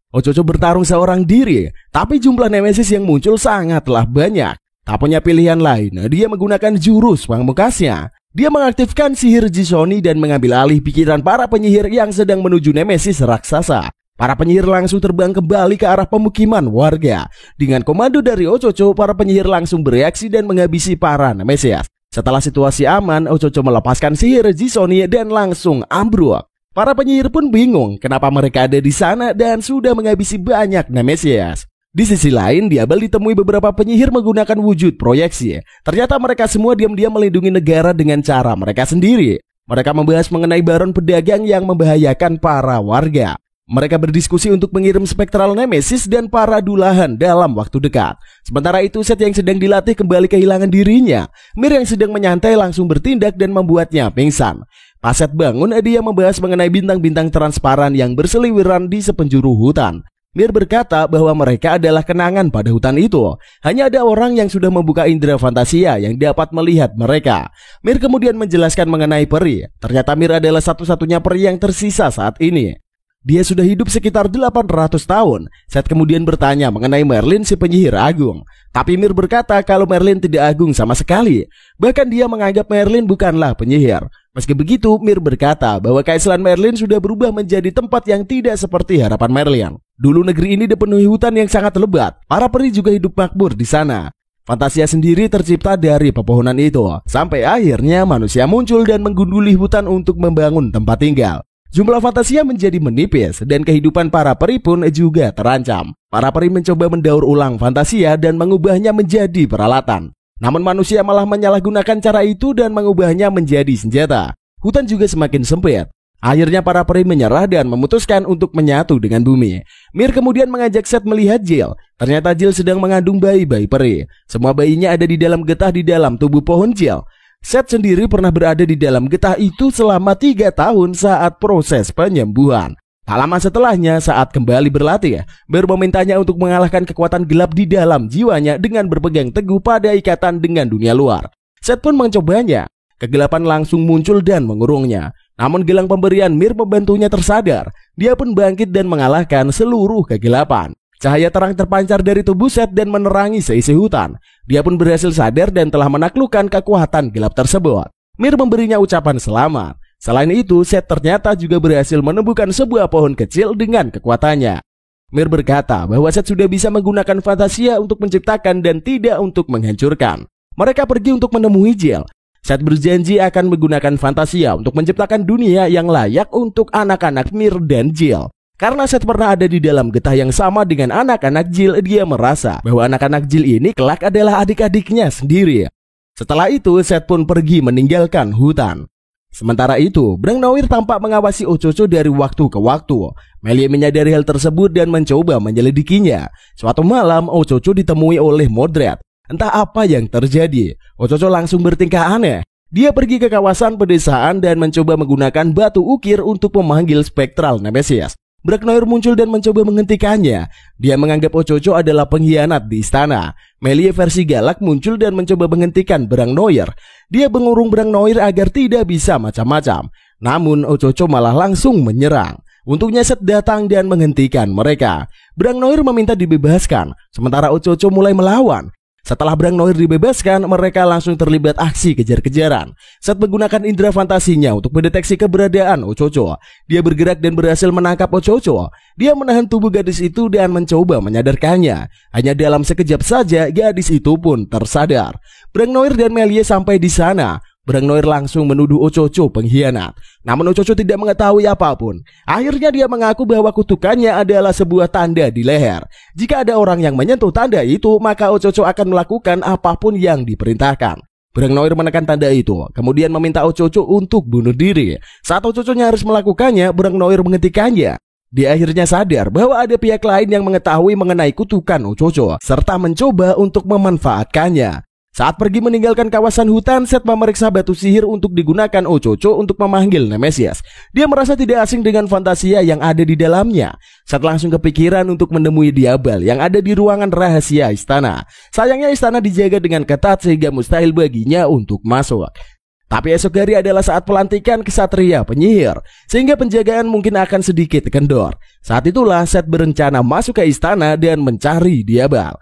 Ochocho bertarung seorang diri, tapi jumlah Nemesis yang muncul sangatlah banyak. Tak punya pilihan lain, dia menggunakan jurus pamungkasnya. Dia mengaktifkan sihir Jisoni dan mengambil alih pikiran para penyihir yang sedang menuju Nemesis raksasa. Para penyihir langsung terbang kembali ke arah pemukiman warga. Dengan komando dari Ochocho, para penyihir langsung bereaksi dan menghabisi para Nemesis. Setelah situasi aman, Ochocho melepaskan sihir Jisoni dan langsung ambruk. Para penyihir pun bingung kenapa mereka ada di sana dan sudah menghabisi banyak Nemesis. Di sisi lain, Diabel ditemui beberapa penyihir menggunakan wujud proyeksi. Ternyata mereka semua diam-diam melindungi negara dengan cara mereka sendiri. Mereka membahas mengenai baron pedagang yang membahayakan para warga. Mereka berdiskusi untuk mengirim spektral Nemesis dan para dulahan dalam waktu dekat. Sementara itu Seth yang sedang dilatih kembali kehilangan dirinya. Mir yang sedang menyantai langsung bertindak dan membuatnya pingsan. Pas Seth bangun, dia membahas mengenai bintang-bintang transparan yang berseliweran di sepenjuru hutan. Mir berkata bahwa mereka adalah kenangan pada hutan itu. Hanya ada orang yang sudah membuka indera fantasia yang dapat melihat mereka. Mir kemudian menjelaskan mengenai peri. Ternyata Mir adalah satu-satunya peri yang tersisa saat ini. Dia sudah hidup sekitar 800 tahun. Seth kemudian bertanya mengenai Merlin si penyihir agung. Tapi Mir berkata kalau Merlin tidak agung sama sekali. Bahkan dia menganggap Merlin bukanlah penyihir. Meski begitu, Mir berkata bahwa keaslian Merlin sudah berubah menjadi tempat yang tidak seperti harapan Merlin. Dulu negeri ini dipenuhi hutan yang sangat lebat. Para peri juga hidup makmur di sana. Fantasia sendiri tercipta dari pepohonan itu. Sampai akhirnya manusia muncul dan menggunduli hutan untuk membangun tempat tinggal. Jumlah fantasia menjadi menipis dan kehidupan para peri pun juga terancam. Para peri mencoba mendaur ulang fantasia dan mengubahnya menjadi peralatan. Namun manusia malah menyalahgunakan cara itu dan mengubahnya menjadi senjata. Hutan juga semakin sempit. Akhirnya para peri menyerah dan memutuskan untuk menyatu dengan bumi. Mir kemudian mengajak Seth melihat Jill. Ternyata Jill sedang mengandung bayi-bayi peri. Semua bayinya ada di dalam getah di dalam tubuh pohon Jill. Seth sendiri pernah berada di dalam getah itu selama 3 tahun saat proses penyembuhan. Tak lama setelahnya saat kembali berlatih, Mir memintanya untuk mengalahkan kekuatan gelap di dalam jiwanya dengan berpegang teguh pada ikatan dengan dunia luar. Seth pun mencobanya. Kegelapan langsung muncul dan mengurungnya. Namun gelang pemberian Mir membantunya tersadar. Dia pun bangkit dan mengalahkan seluruh kegelapan. Cahaya terang terpancar dari tubuh Seth dan menerangi seisi hutan. Dia pun berhasil sadar dan telah menaklukkan kekuatan gelap tersebut. Mir memberinya ucapan selamat. Selain itu, Seth ternyata juga berhasil menumbuhkan sebuah pohon kecil dengan kekuatannya. Mir berkata bahwa Seth sudah bisa menggunakan fantasia untuk menciptakan dan tidak untuk menghancurkan. Mereka pergi untuk menemui Jill. Seth berjanji akan menggunakan fantasia untuk menciptakan dunia yang layak untuk anak-anak Mir dan Jill. Karena Seth pernah ada di dalam getah yang sama dengan anak-anak Jill, dia merasa bahwa anak-anak Jill ini kelak adalah adik-adiknya sendiri. Setelah itu, Seth pun pergi meninggalkan hutan. Sementara itu, Brang Noir tampak mengawasi Ochocho dari waktu ke waktu. Melie menyadari hal tersebut dan mencoba menyelidikinya. Suatu malam, Ochocho ditemui oleh Mordred. Entah apa yang terjadi, Ochocho langsung bertingkah aneh. Dia pergi ke kawasan pedesaan dan mencoba menggunakan batu ukir untuk memanggil spektral Nemesis. Brang Noir muncul dan mencoba menghentikannya. Dia menganggap Ochocho adalah pengkhianat di istana. Melie versi galak muncul dan mencoba menghentikan Brang Noir. Dia mengurung Brang Noir agar tidak bisa macam-macam. Namun Ochocho malah langsung menyerang. Untungnya Seth datang dan menghentikan mereka. Brang Noir meminta dibebaskan, sementara Ochocho mulai melawan. Setelah Brang Noir dibebaskan, mereka langsung terlibat aksi kejar-kejaran. Seth menggunakan indera fantasinya untuk mendeteksi keberadaan Ochocho. Dia bergerak dan berhasil menangkap Ochocho. Dia menahan tubuh gadis itu dan mencoba menyadarkannya. Hanya dalam sekejap saja, gadis itu pun tersadar. Brang Noir dan Melie sampai di sana. Brang Noir langsung menuduh Ochocho pengkhianat. Namun Ochocho tidak mengetahui apapun. Akhirnya dia mengaku bahwa kutukannya adalah sebuah tanda di leher. Jika ada orang yang menyentuh tanda itu, maka Ochocho akan melakukan apapun yang diperintahkan. Brang Noir menekan tanda itu, kemudian meminta Ochocho untuk bunuh diri. Saat Ochocho-nya harus melakukannya, Brang Noir menghentikannya. Dia akhirnya sadar bahwa ada pihak lain yang mengetahui mengenai kutukan Ochocho, serta mencoba untuk memanfaatkannya. Saat pergi meninggalkan kawasan hutan, Seth memeriksa batu sihir untuk digunakan Ochocho untuk memanggil Nemesis. Dia merasa tidak asing dengan fantasia yang ada di dalamnya. Seth langsung kepikiran untuk menemui Diabal yang ada di ruangan rahasia istana. Sayangnya istana dijaga dengan ketat sehingga mustahil baginya untuk masuk. Tapi esok hari adalah saat pelantikan kesatria penyihir, sehingga penjagaan mungkin akan sedikit kendor. Saat itulah Seth berencana masuk ke istana dan mencari Diabal.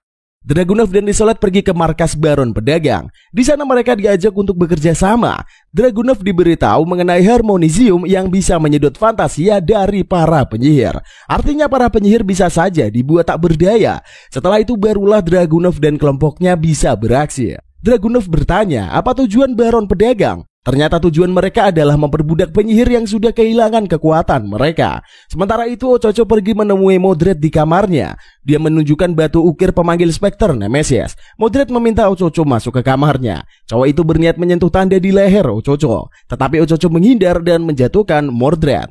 Dragunov dan Desolate pergi ke markas Baron Pedagang. Di sana mereka diajak untuk bekerja sama. Dragunov diberitahu mengenai Harmonisium yang bisa menyedot fantasia dari para penyihir. Artinya para penyihir bisa saja dibuat tak berdaya. Setelah itu barulah Dragunov dan kelompoknya bisa beraksi. Dragunov bertanya, apa tujuan Baron Pedagang? Ternyata tujuan mereka adalah memperbudak penyihir yang sudah kehilangan kekuatan mereka. Sementara itu Ochocho pergi menemui Mordred di kamarnya. Dia menunjukkan batu ukir pemanggil spekter Nemesis. Mordred meminta Ochocho masuk ke kamarnya. Cowok itu berniat menyentuh tanda di leher Ochocho, tetapi Ochocho menghindar dan menjatuhkan Mordred.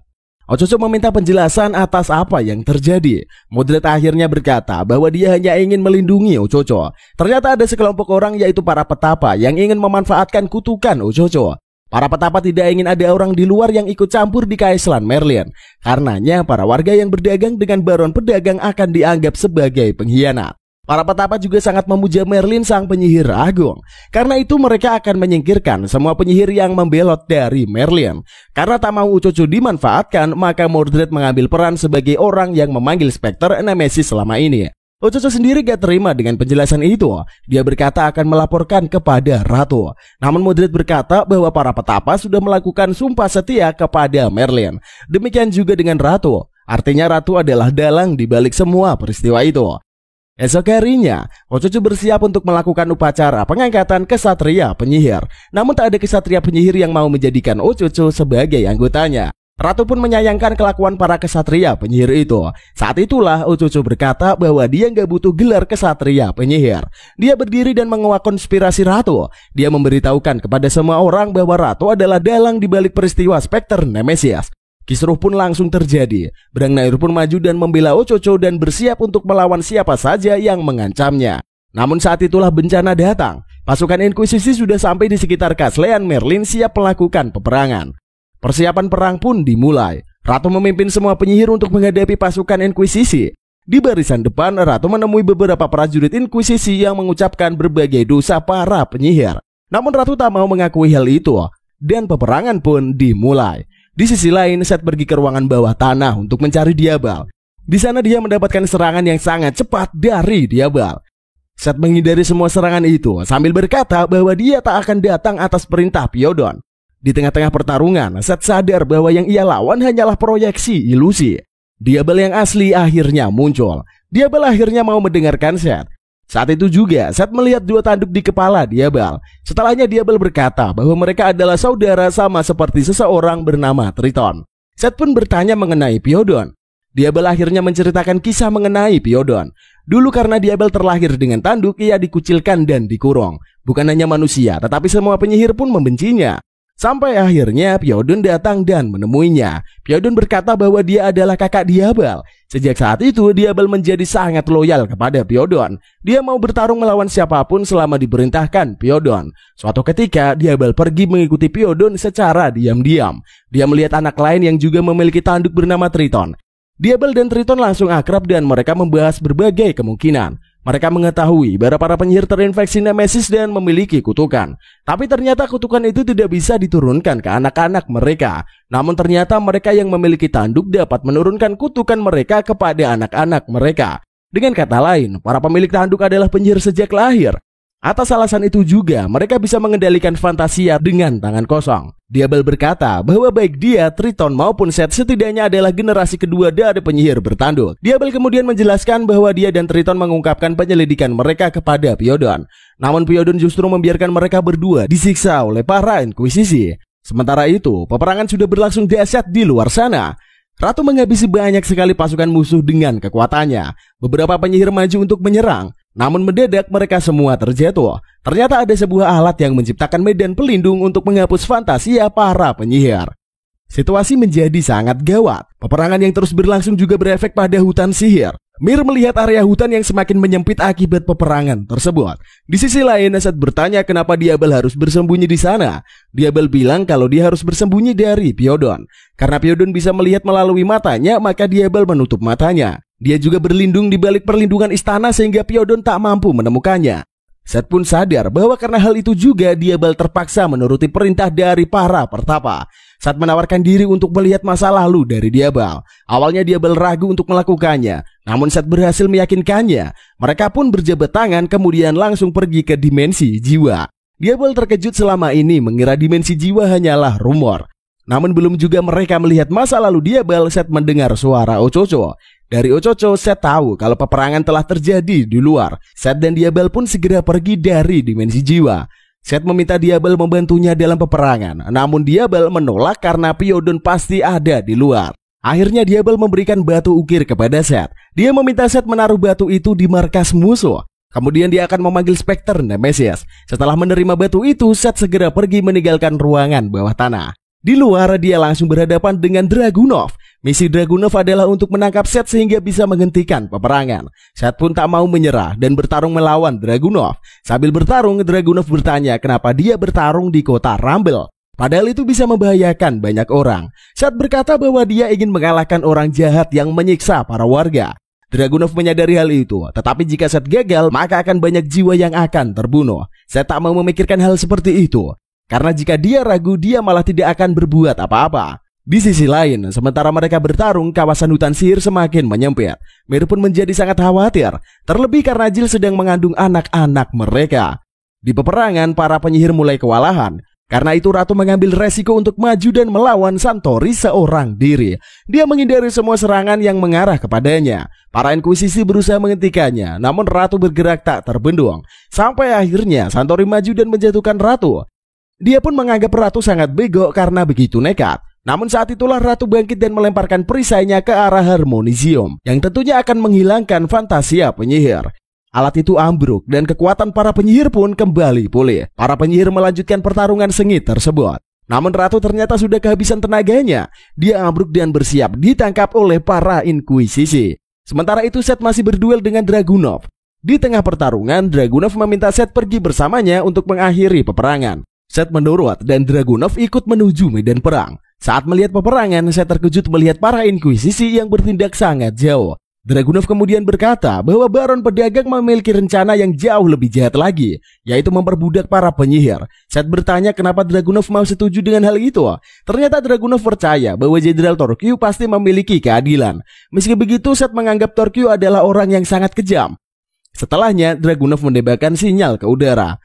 Ochocho meminta penjelasan atas apa yang terjadi. Mordred akhirnya berkata bahwa dia hanya ingin melindungi Ochocho. Ternyata ada sekelompok orang yaitu para petapa yang ingin memanfaatkan kutukan Ochocho. Para petapa tidak ingin ada orang di luar yang ikut campur di keislan Merlin. Karenanya para warga yang berdagang dengan baron pedagang akan dianggap sebagai pengkhianat. Para petapa juga sangat memuja Merlin sang penyihir agung. Karena itu mereka akan menyingkirkan semua penyihir yang membelot dari Merlin. Karena tak mau Ucucu dimanfaatkan, maka Mordred mengambil peran sebagai orang yang memanggil Spectre Nemesis selama ini. Ucucu sendiri gak terima dengan penjelasan itu. Dia berkata akan melaporkan kepada Ratu. Namun Mordred berkata bahwa para petapa sudah melakukan sumpah setia kepada Merlin. Demikian juga dengan Ratu. Artinya Ratu adalah dalang di balik semua peristiwa itu. Esok harinya, Ucucu bersiap untuk melakukan upacara pengangkatan kesatria penyihir. Namun tak ada kesatria penyihir yang mau menjadikan Ucucu sebagai anggotanya. Ratu pun menyayangkan kelakuan para kesatria penyihir itu. Saat itulah Ucucu berkata bahwa dia gak butuh gelar kesatria penyihir. Dia berdiri dan menguak konspirasi Ratu. Dia memberitahukan kepada semua orang bahwa Ratu adalah dalang di balik peristiwa Spectre Nemesis. Kisruh pun langsung terjadi. Brang Nair pun maju dan membela Ucucu dan bersiap untuk melawan siapa saja yang mengancamnya. Namun saat itulah bencana datang. Pasukan Inkuisisi sudah sampai di sekitar Kaslean Merlin siap melakukan peperangan. Persiapan perang pun dimulai. Ratu memimpin semua penyihir untuk menghadapi pasukan Inkuisisi. Di barisan depan, Ratu menemui beberapa prajurit Inkuisisi yang mengucapkan berbagai dosa para penyihir. Namun Ratu tak mau mengakui hal itu, dan peperangan pun dimulai. Di sisi lain, Seth pergi ke ruangan bawah tanah untuk mencari Diabal. Di sana dia mendapatkan serangan yang sangat cepat dari Diabal. Seth menghindari semua serangan itu sambil berkata bahwa dia tak akan datang atas perintah Piodon. Di tengah-tengah pertarungan, Seth sadar bahwa yang ia lawan hanyalah proyeksi ilusi. Diabal yang asli akhirnya muncul. Diabal akhirnya mau mendengarkan Seth. Saat itu juga, Seth melihat dua tanduk di kepala Diabal. Setelahnya Diabal berkata bahwa mereka adalah saudara sama seperti seseorang bernama Triton. Seth pun bertanya mengenai Piodon. Diabal akhirnya menceritakan kisah mengenai Piodon. Dulu karena Diabal terlahir dengan tanduk, ia dikucilkan dan dikurung. Bukan hanya manusia, tetapi semua penyihir pun membencinya. Sampai akhirnya Piodon datang dan menemuinya. Piodon berkata bahwa dia adalah kakak Diabal. Sejak saat itu Diabal menjadi sangat loyal kepada Piodon. Dia mau bertarung melawan siapapun selama diperintahkan Piodon. Suatu ketika Diabal pergi mengikuti Piodon secara diam-diam. Dia melihat anak lain yang juga memiliki tanduk bernama Triton. Diabal dan Triton langsung akrab dan mereka membahas berbagai kemungkinan. Mereka mengetahui bahwa para penyihir terinfeksi Nemesis dan memiliki kutukan. Tapi ternyata kutukan itu tidak bisa diturunkan ke anak-anak mereka. Namun ternyata mereka yang memiliki tanduk dapat menurunkan kutukan mereka kepada anak-anak mereka. Dengan kata lain, para pemilik tanduk adalah penyihir sejak lahir. Atas alasan itu juga, mereka bisa mengendalikan Fantasia dengan tangan kosong. Diabal berkata bahwa baik dia, Triton maupun Seth setidaknya adalah generasi kedua dari penyihir bertanduk. Diabal kemudian menjelaskan bahwa dia dan Triton mengungkapkan penyelidikan mereka kepada Piodon. Namun Piodon justru membiarkan mereka berdua disiksa oleh para Inkuisisi. Sementara itu, peperangan sudah berlangsung dahsyat di luar sana. Ratu menghabisi banyak sekali pasukan musuh dengan kekuatannya. Beberapa penyihir maju untuk menyerang. Namun mendadak mereka semua terjatuh. Ternyata ada sebuah alat yang menciptakan medan pelindung untuk menghapus Fantasia para penyihir. Situasi menjadi sangat gawat. Peperangan yang terus berlangsung juga berefek pada hutan sihir. Mir melihat area hutan yang semakin menyempit akibat peperangan tersebut. Di sisi lain, Seth bertanya kenapa Diabal harus bersembunyi di sana. Diabal bilang kalau dia harus bersembunyi dari Piodon. Karena Piodon bisa melihat melalui matanya, maka Diabal menutup matanya. Dia juga berlindung di balik perlindungan istana sehingga Piodon tak mampu menemukannya. Seth pun sadar bahwa karena hal itu juga Diabal terpaksa menuruti perintah dari para pertapa. Saat menawarkan diri untuk melihat masa lalu dari Diabal. Awalnya Diabal ragu untuk melakukannya, namun Seth berhasil meyakinkannya. Mereka pun berjabat tangan kemudian langsung pergi ke dimensi jiwa. Diabal terkejut selama ini mengira dimensi jiwa hanyalah rumor. Namun belum juga mereka melihat masa lalu Diabal, Seth mendengar suara Ucucu. Dari Ucucu, Seth tahu kalau peperangan telah terjadi di luar. Seth dan Diabal pun segera pergi dari dimensi jiwa. Seth meminta Diabal membantunya dalam peperangan. Namun Diabal menolak karena Piodon pasti ada di luar. Akhirnya Diabal memberikan batu ukir kepada Seth. Dia meminta Seth menaruh batu itu di markas musuh. Kemudian dia akan memanggil Spectre Nemesis. Setelah menerima batu itu, Seth segera pergi meninggalkan ruangan bawah tanah. Di luar dia langsung berhadapan dengan Dragunov. Misi Dragunov adalah untuk menangkap Seth sehingga bisa menghentikan peperangan. Seth pun tak mau menyerah dan bertarung melawan Dragunov. Sambil bertarung, Dragunov bertanya kenapa dia bertarung di kota Rumble. Padahal itu bisa membahayakan banyak orang. Seth berkata bahwa dia ingin mengalahkan orang jahat yang menyiksa para warga. Dragunov menyadari hal itu, tetapi jika Seth gagal, maka akan banyak jiwa yang akan terbunuh. Seth tak mau memikirkan hal seperti itu, karena jika dia ragu, dia malah tidak akan berbuat apa-apa. Di sisi lain, sementara mereka bertarung, kawasan hutan sihir semakin menyempit. Mir pun menjadi sangat khawatir, terlebih karena Jill sedang mengandung anak-anak mereka. Di peperangan, para penyihir mulai kewalahan. Karena itu Ratu mengambil resiko untuk maju dan melawan Santori seorang diri. Dia menghindari semua serangan yang mengarah kepadanya. Para Inkuisisi berusaha menghentikannya, namun Ratu bergerak tak terbendung. Sampai akhirnya Santori maju dan menjatuhkan Ratu. Dia pun menganggap Ratu sangat bego karena begitu nekat. Namun saat itulah Ratu bangkit dan melemparkan perisainya ke arah Harmonisium, yang tentunya akan menghilangkan fantasia penyihir. Alat itu ambruk dan kekuatan para penyihir pun kembali pulih. Para penyihir melanjutkan pertarungan sengit tersebut. Namun Ratu ternyata sudah kehabisan tenaganya. Dia ambruk dan bersiap ditangkap oleh para Inkuisisi. Sementara itu Seth masih berduel dengan Dragunov. Di tengah pertarungan, Dragunov meminta Seth pergi bersamanya untuk mengakhiri peperangan. Seth menurut dan Dragunov ikut menuju medan perang. Saat melihat peperangan, Seth terkejut melihat para Inkuisisi yang bertindak sangat jauh. Dragunov kemudian berkata bahwa Baron Pedagang memiliki rencana yang jauh lebih jahat lagi, yaitu memperbudak para penyihir. Seth bertanya kenapa Dragunov mau setuju dengan hal itu. Ternyata Dragunov percaya bahwa Jenderal Torquil pasti memiliki keadilan. Meski begitu, Seth menganggap Torquil adalah orang yang sangat kejam. Setelahnya, Dragunov menembakkan sinyal ke udara.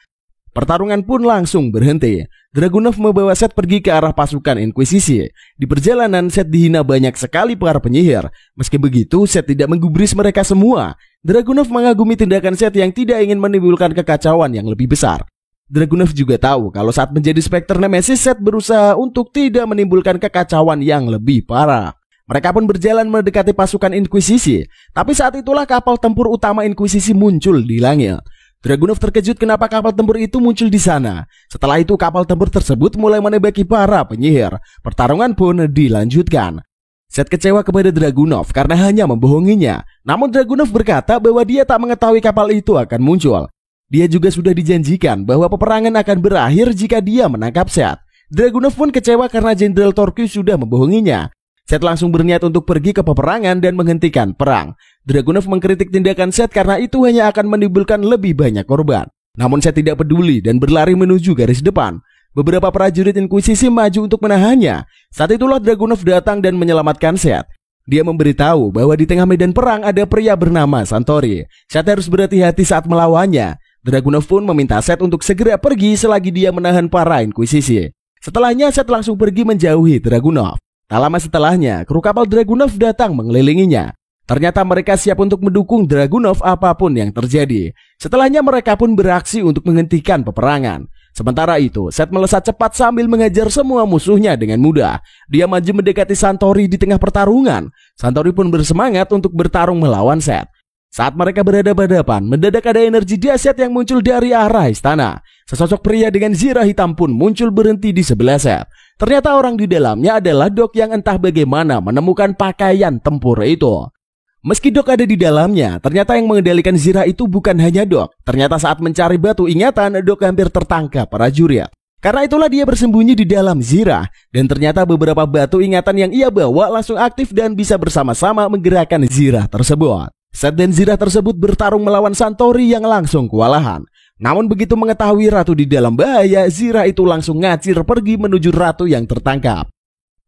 Pertarungan pun langsung berhenti. Dragunov membawa Seth pergi ke arah pasukan Inkuisisi. Di perjalanan, Seth dihina banyak sekali para penyihir. Meski begitu, Seth tidak menggubris mereka semua. Dragunov mengagumi tindakan Seth yang tidak ingin menimbulkan kekacauan yang lebih besar. Dragunov juga tahu kalau saat menjadi Spectre Nemesis, Seth berusaha untuk tidak menimbulkan kekacauan yang lebih parah. Mereka pun berjalan mendekati pasukan Inkuisisi. Tapi saat itulah kapal tempur utama Inkuisisi muncul di langit. Dragunov terkejut kenapa kapal tempur itu muncul di sana. Setelah itu kapal tempur tersebut mulai menembaki para penyihir. Pertarungan pun dilanjutkan. Seth kecewa kepada Dragunov karena hanya membohonginya. Namun Dragunov berkata bahwa dia tak mengetahui kapal itu akan muncul. Dia juga sudah dijanjikan bahwa peperangan akan berakhir jika dia menangkap Seth. Dragunov pun kecewa karena Jenderal Torquil sudah membohonginya. Seth langsung berniat untuk pergi ke peperangan dan menghentikan perang. Dragunov mengkritik tindakan Seth karena itu hanya akan menimbulkan lebih banyak korban. Namun Seth tidak peduli dan berlari menuju garis depan. Beberapa prajurit Inkuisisi maju untuk menahannya. Saat itulah Dragunov datang dan menyelamatkan Seth. Dia memberitahu bahwa di tengah medan perang ada pria bernama Santori. Seth harus berhati-hati saat melawannya. Dragunov pun meminta Seth untuk segera pergi selagi dia menahan para Inkuisisi. Setelahnya Seth langsung pergi menjauhi Dragunov. Tak lama setelahnya, kru kapal Dragunov datang mengelilinginya. Ternyata mereka siap untuk mendukung Dragunov apapun yang terjadi. Setelahnya mereka pun beraksi untuk menghentikan peperangan. Sementara itu, Seth melesat cepat sambil mengejar semua musuhnya dengan mudah. Dia maju mendekati Santori di tengah pertarungan. Santori pun bersemangat untuk bertarung melawan Seth. Saat mereka berhadapan-hadapan, mendadak ada energi dahsyat yang muncul dari arah istana. Sesosok pria dengan zirah hitam pun muncul berhenti di sebelah Seth. Ternyata orang di dalamnya adalah Doc yang entah bagaimana menemukan pakaian tempur itu. Meski Doc ada di dalamnya, ternyata yang mengendalikan zirah itu bukan hanya Doc. Ternyata saat mencari batu ingatan, Doc hampir tertangkap prajurit. Karena itulah dia bersembunyi di dalam zirah. Dan ternyata beberapa batu ingatan yang ia bawa langsung aktif dan bisa bersama-sama menggerakkan zirah tersebut. Seth dan zirah tersebut bertarung melawan Santori yang langsung kewalahan. Namun begitu mengetahui Ratu di dalam bahaya, zirah itu langsung ngacir pergi menuju Ratu yang tertangkap.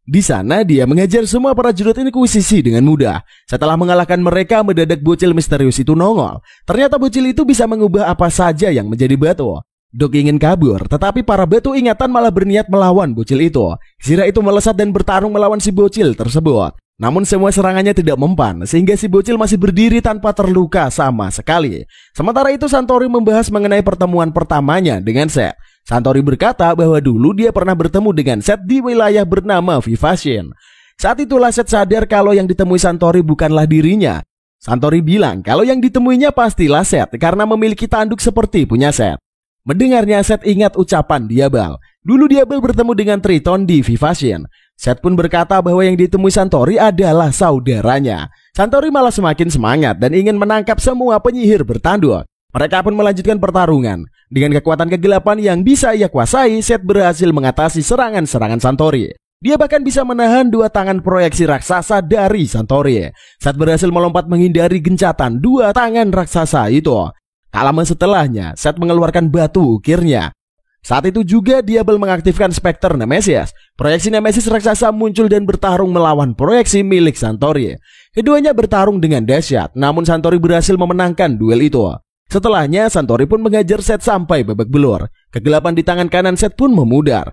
Di sana dia mengejar semua prajurit Inkuisisi dengan mudah. Setelah mengalahkan mereka, mendadak bocil misterius itu nongol. Ternyata bocil itu bisa mengubah apa saja yang menjadi batu. Doc ingin kabur, tetapi para batu ingatan malah berniat melawan bocil itu. Zirah itu melesat dan bertarung melawan si bocil tersebut. Namun semua serangannya tidak mempan, sehingga si bocil masih berdiri tanpa terluka sama sekali. Sementara itu Santori membahas mengenai pertemuan pertamanya dengan Seth. Santori berkata bahwa dulu dia pernah bertemu dengan Seth di wilayah bernama Vivasien. Saat itulah Seth sadar kalau yang ditemui Santori bukanlah dirinya. Santori bilang kalau yang ditemuinya pastilah Seth karena memiliki tanduk seperti punya Seth. Mendengarnya Seth ingat ucapan Diabel. Dulu Diabel bertemu dengan Triton di Vivasien. Seth pun berkata bahwa yang ditemui Santori adalah saudaranya. Santori malah semakin semangat dan ingin menangkap semua penyihir bertanduk. Mereka pun melanjutkan pertarungan. Dengan kekuatan kegelapan yang bisa ia kuasai, Seth berhasil mengatasi serangan-serangan Santori. Dia bahkan bisa menahan dua tangan proyeksi raksasa dari Santori. Seth berhasil melompat menghindari gencatan dua tangan raksasa itu. Tak lama setelahnya, Seth mengeluarkan batu ukirnya. Saat itu juga Diablo mengaktifkan Spectre Nemesis. Proyeksi Nemesis raksasa muncul dan bertarung melawan proyeksi milik Santori. Keduanya bertarung dengan dahsyat, namun Santori berhasil memenangkan duel itu. Setelahnya, Santori pun menghajar Seth sampai babak belur. Kegelapan di tangan kanan Seth pun memudar.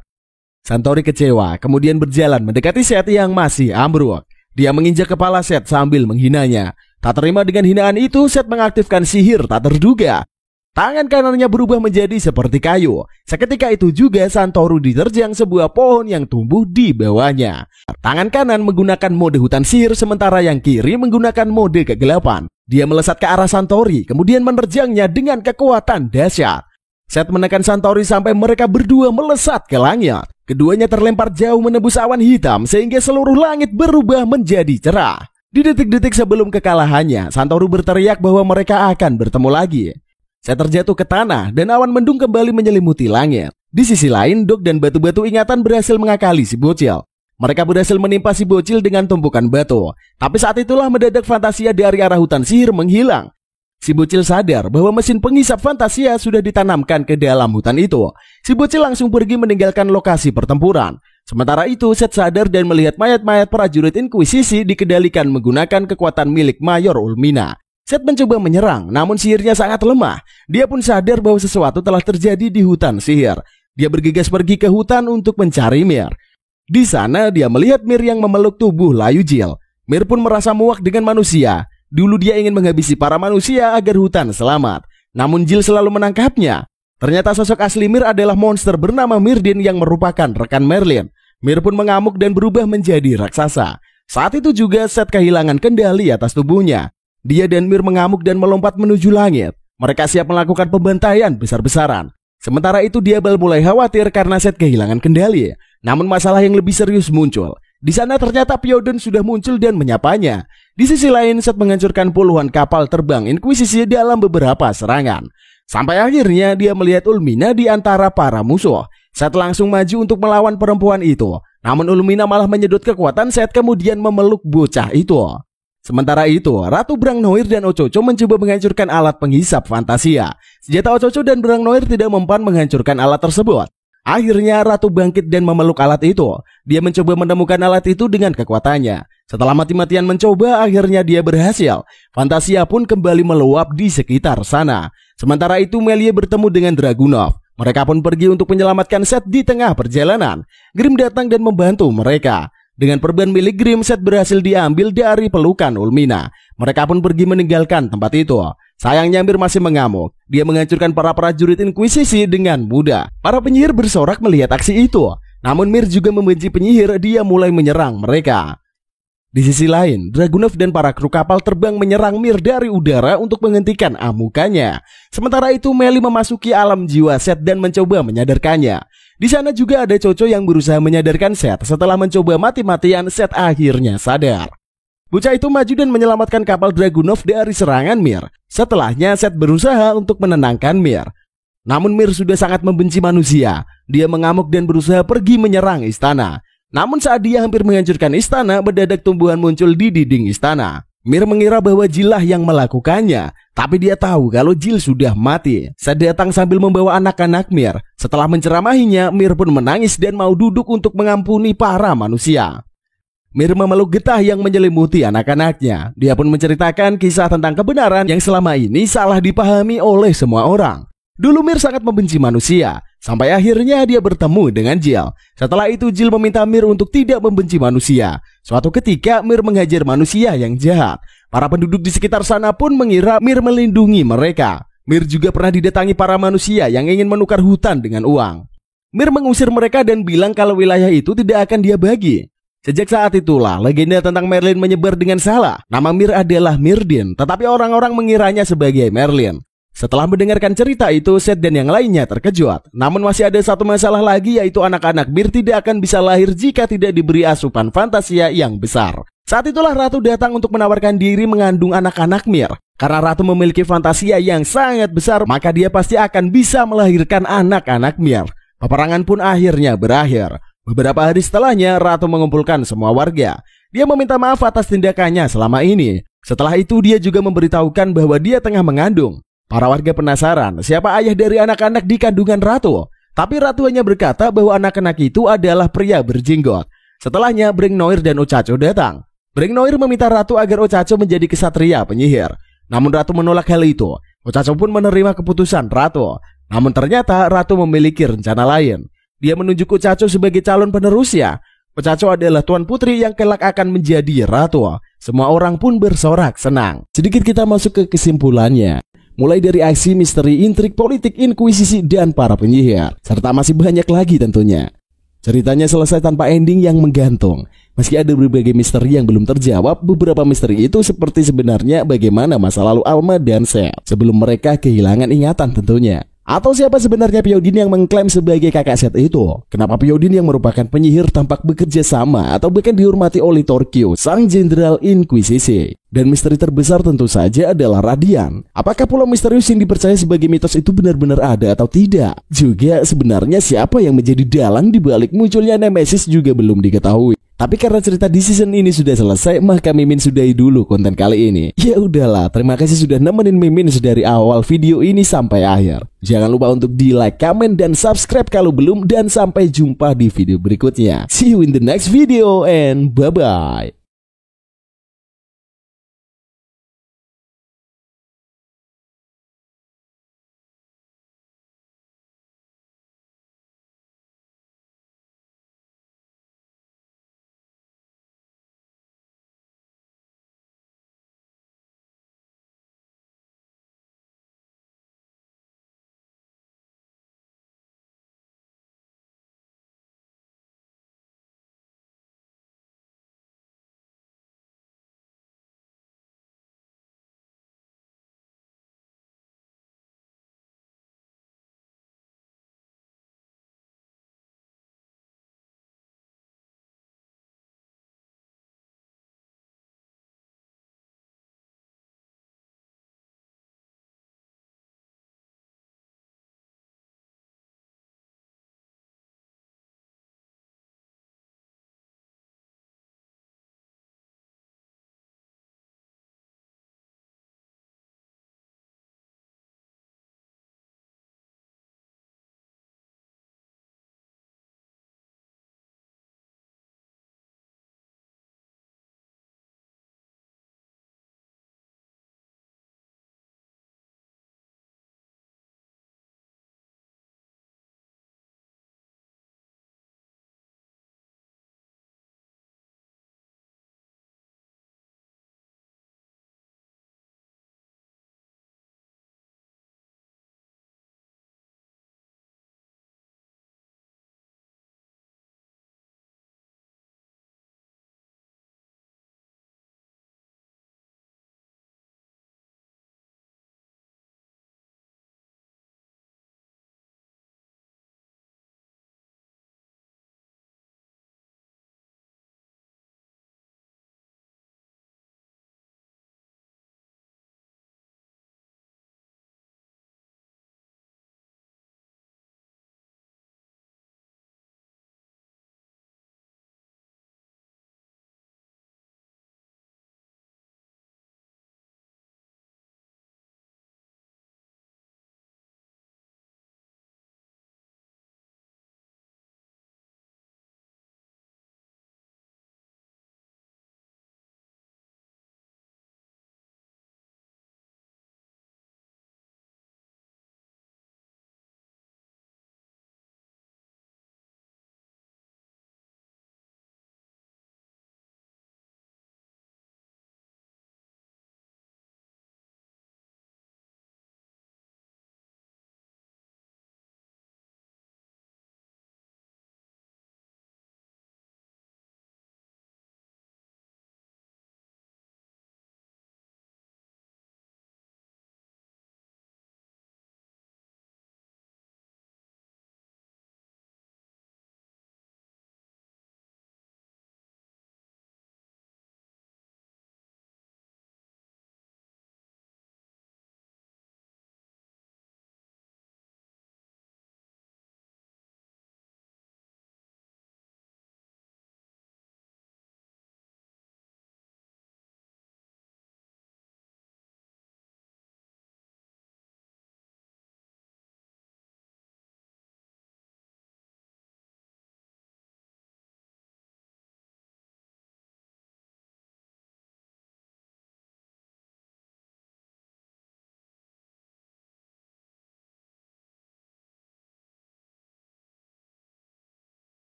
Santori kecewa, kemudian berjalan mendekati Seth yang masih ambruk. Dia menginjak kepala Seth sambil menghinanya. Tak terima dengan hinaan itu, Seth mengaktifkan sihir tak terduga. Tangan kanannya berubah menjadi seperti kayu. Seketika itu juga Santoru diterjang sebuah pohon yang tumbuh di bawahnya. Tangan kanan menggunakan mode hutan sihir, sementara yang kiri menggunakan mode kegelapan. Dia melesat ke arah Santori, kemudian menerjangnya dengan kekuatan dahsyat. Seth menekan Santori sampai mereka berdua melesat ke langit. Keduanya terlempar jauh menembus awan hitam sehingga seluruh langit berubah menjadi cerah. Di detik-detik sebelum kekalahannya, Santoru berteriak bahwa mereka akan bertemu lagi. Seth terjatuh ke tanah dan awan mendung kembali menyelimuti langit. Di sisi lain, Dog dan batu-batu ingatan berhasil mengakali si bocil. Mereka berhasil menimpa si bocil dengan tumpukan batu. Tapi saat itulah mendadak Fantasia dari arah hutan sihir menghilang. Si bocil sadar bahwa mesin penghisap Fantasia sudah ditanamkan ke dalam hutan itu. Si bocil langsung pergi meninggalkan lokasi pertempuran. Sementara itu, Seth sadar dan melihat mayat-mayat prajurit Inkuisisi dikendalikan menggunakan kekuatan milik Mayor Ulmina. Seth mencoba menyerang, namun sihirnya sangat lemah. Dia pun sadar bahwa sesuatu telah terjadi di hutan sihir. Dia bergegas pergi ke hutan untuk mencari Mir. Di sana dia melihat Mir yang memeluk tubuh layu Jill. Mir pun merasa muak dengan manusia. Dulu dia ingin menghabisi para manusia agar hutan selamat. Namun Jill selalu menangkapnya. Ternyata sosok asli Mir adalah monster bernama Myrdin yang merupakan rekan Merlin. Mir pun mengamuk dan berubah menjadi raksasa. Saat itu juga Seth kehilangan kendali atas tubuhnya. Dia dan Mir mengamuk dan melompat menuju langit. Mereka siap melakukan pembantaian besar-besaran. Sementara itu Diablo mulai khawatir karena Seth kehilangan kendali. Namun masalah yang lebih serius muncul. Di sana ternyata Piodon sudah muncul dan menyapanya. Di sisi lain, Seth menghancurkan puluhan kapal terbang Inkuisisi dalam beberapa serangan. Sampai akhirnya dia melihat Ulmina di antara para musuh. Seth langsung maju untuk melawan perempuan itu. Namun Ulmina malah menyedot kekuatan Seth kemudian memeluk bocah itu. Sementara itu, Ratu Brang Noir dan Ococo mencoba menghancurkan alat penghisap Fantasia. Senjata Ococo dan Brang Noir tidak mempan menghancurkan alat tersebut. Akhirnya Ratu bangkit dan memeluk alat itu. Dia mencoba menemukan alat itu dengan kekuatannya. Setelah mati-matian mencoba, akhirnya dia berhasil. Fantasia pun kembali meluap di sekitar sana. Sementara itu Melie bertemu dengan Dragunov. Mereka pun pergi untuk menyelamatkan Seth di tengah perjalanan. Grim datang dan membantu mereka. Dengan perban milik Grim, Seth berhasil diambil dari pelukan Ulmina. Mereka pun pergi meninggalkan tempat itu. Sayangnya Mir masih mengamuk. Dia menghancurkan para prajurit Inkuisisi dengan mudah. Para penyihir bersorak melihat aksi itu. Namun Mir juga membenci penyihir. Dia mulai menyerang mereka. Di sisi lain, Dragunov dan para kru kapal terbang menyerang Mir dari udara untuk menghentikan amukannya. Sementara itu Melie memasuki alam jiwa Seth dan mencoba menyadarkannya. Di sana juga ada Coco yang berusaha menyadarkan Seth. Setelah mencoba mati-matian, Seth akhirnya sadar. Bocah itu maju dan menyelamatkan kapal Dragunov dari serangan Mir. Setelahnya Seth berusaha untuk menenangkan Mir. Namun Mir sudah sangat membenci manusia. Dia mengamuk dan berusaha pergi menyerang istana. Namun saat dia hampir menghancurkan istana, mendadak tumbuhan muncul di dinding istana. Mir mengira bahwa Jill lah yang melakukannya, tapi dia tahu kalau Jill sudah mati. Seth datang sambil membawa anak-anak Mir. Setelah menceramahinya, Mir pun menangis dan mau duduk untuk mengampuni para manusia. Mir memeluk getah yang menyelimuti anak-anaknya. Dia pun menceritakan kisah tentang kebenaran yang selama ini salah dipahami oleh semua orang. Dulu Mir sangat membenci manusia, sampai akhirnya dia bertemu dengan Jill. Setelah itu Jill meminta Mir untuk tidak membenci manusia. Suatu ketika Mir menghajar manusia yang jahat. Para penduduk di sekitar sana pun mengira Mir melindungi mereka. Mir juga pernah didatangi para manusia yang ingin menukar hutan dengan uang. Mir mengusir mereka dan bilang kalau wilayah itu tidak akan dia bagi. Sejak saat itulah legenda tentang Merlin menyebar dengan salah. Nama Mir adalah Myrdin, tetapi orang-orang mengiranya sebagai Merlin. Setelah mendengarkan cerita itu, Seth dan yang lainnya terkejut. Namun masih ada satu masalah lagi, yaitu anak-anak Mir tidak akan bisa lahir jika tidak diberi asupan Fantasia yang besar. Saat itulah Ratu datang untuk menawarkan diri mengandung anak-anak Mir. Karena Ratu memiliki fantasia yang sangat besar, maka dia pasti akan bisa melahirkan anak-anak Mir. Peperangan pun akhirnya berakhir. Beberapa hari setelahnya, Ratu mengumpulkan semua warga. Dia meminta maaf atas tindakannya selama ini. Setelah itu dia juga memberitahukan bahwa dia tengah mengandung. Para warga penasaran siapa ayah dari anak-anak di kandungan Ratu. Tapi Ratu hanya berkata bahwa anak-anak itu adalah pria berjenggot. Setelahnya Bring Noir dan Ochaco datang. Bring Noir meminta Ratu agar Ochaco menjadi kesatria penyihir. Namun Ratu menolak hal itu. Ochaco pun menerima keputusan Ratu. Namun ternyata Ratu memiliki rencana lain. Dia menunjuk Ochaco sebagai calon penerusnya. Ochaco adalah tuan putri yang kelak akan menjadi Ratu. Semua orang pun bersorak senang. Sedikit kita masuk ke kesimpulannya. Mulai dari aksi, misteri, intrik, politik, inkuisisi, dan para penyihir. Serta masih banyak lagi tentunya. Ceritanya selesai tanpa ending yang menggantung. Meski ada berbagai misteri yang belum terjawab, beberapa misteri itu seperti sebenarnya bagaimana masa lalu Alma dan Seth sebelum mereka kehilangan ingatan tentunya. Atau siapa sebenarnya Pyodin yang mengklaim sebagai kakak Seth itu? Kenapa Pyodin yang merupakan penyihir tampak bekerja sama atau bahkan dihormati oleh Torquio, sang jenderal inkuisisi? Dan misteri terbesar tentu saja adalah Radian. Apakah pulau misterius yang dipercaya sebagai mitos itu benar-benar ada atau tidak? Juga sebenarnya siapa yang menjadi dalang di balik munculnya Nemesis juga belum diketahui. Tapi karena cerita di season ini sudah selesai, maka Mimin sudahi dulu konten kali ini. Ya udahlah, terima kasih sudah nemenin Mimin dari awal video ini sampai akhir. Jangan lupa untuk di like, comment, dan subscribe kalau belum. Dan sampai jumpa di video berikutnya. See you in the next video and bye-bye.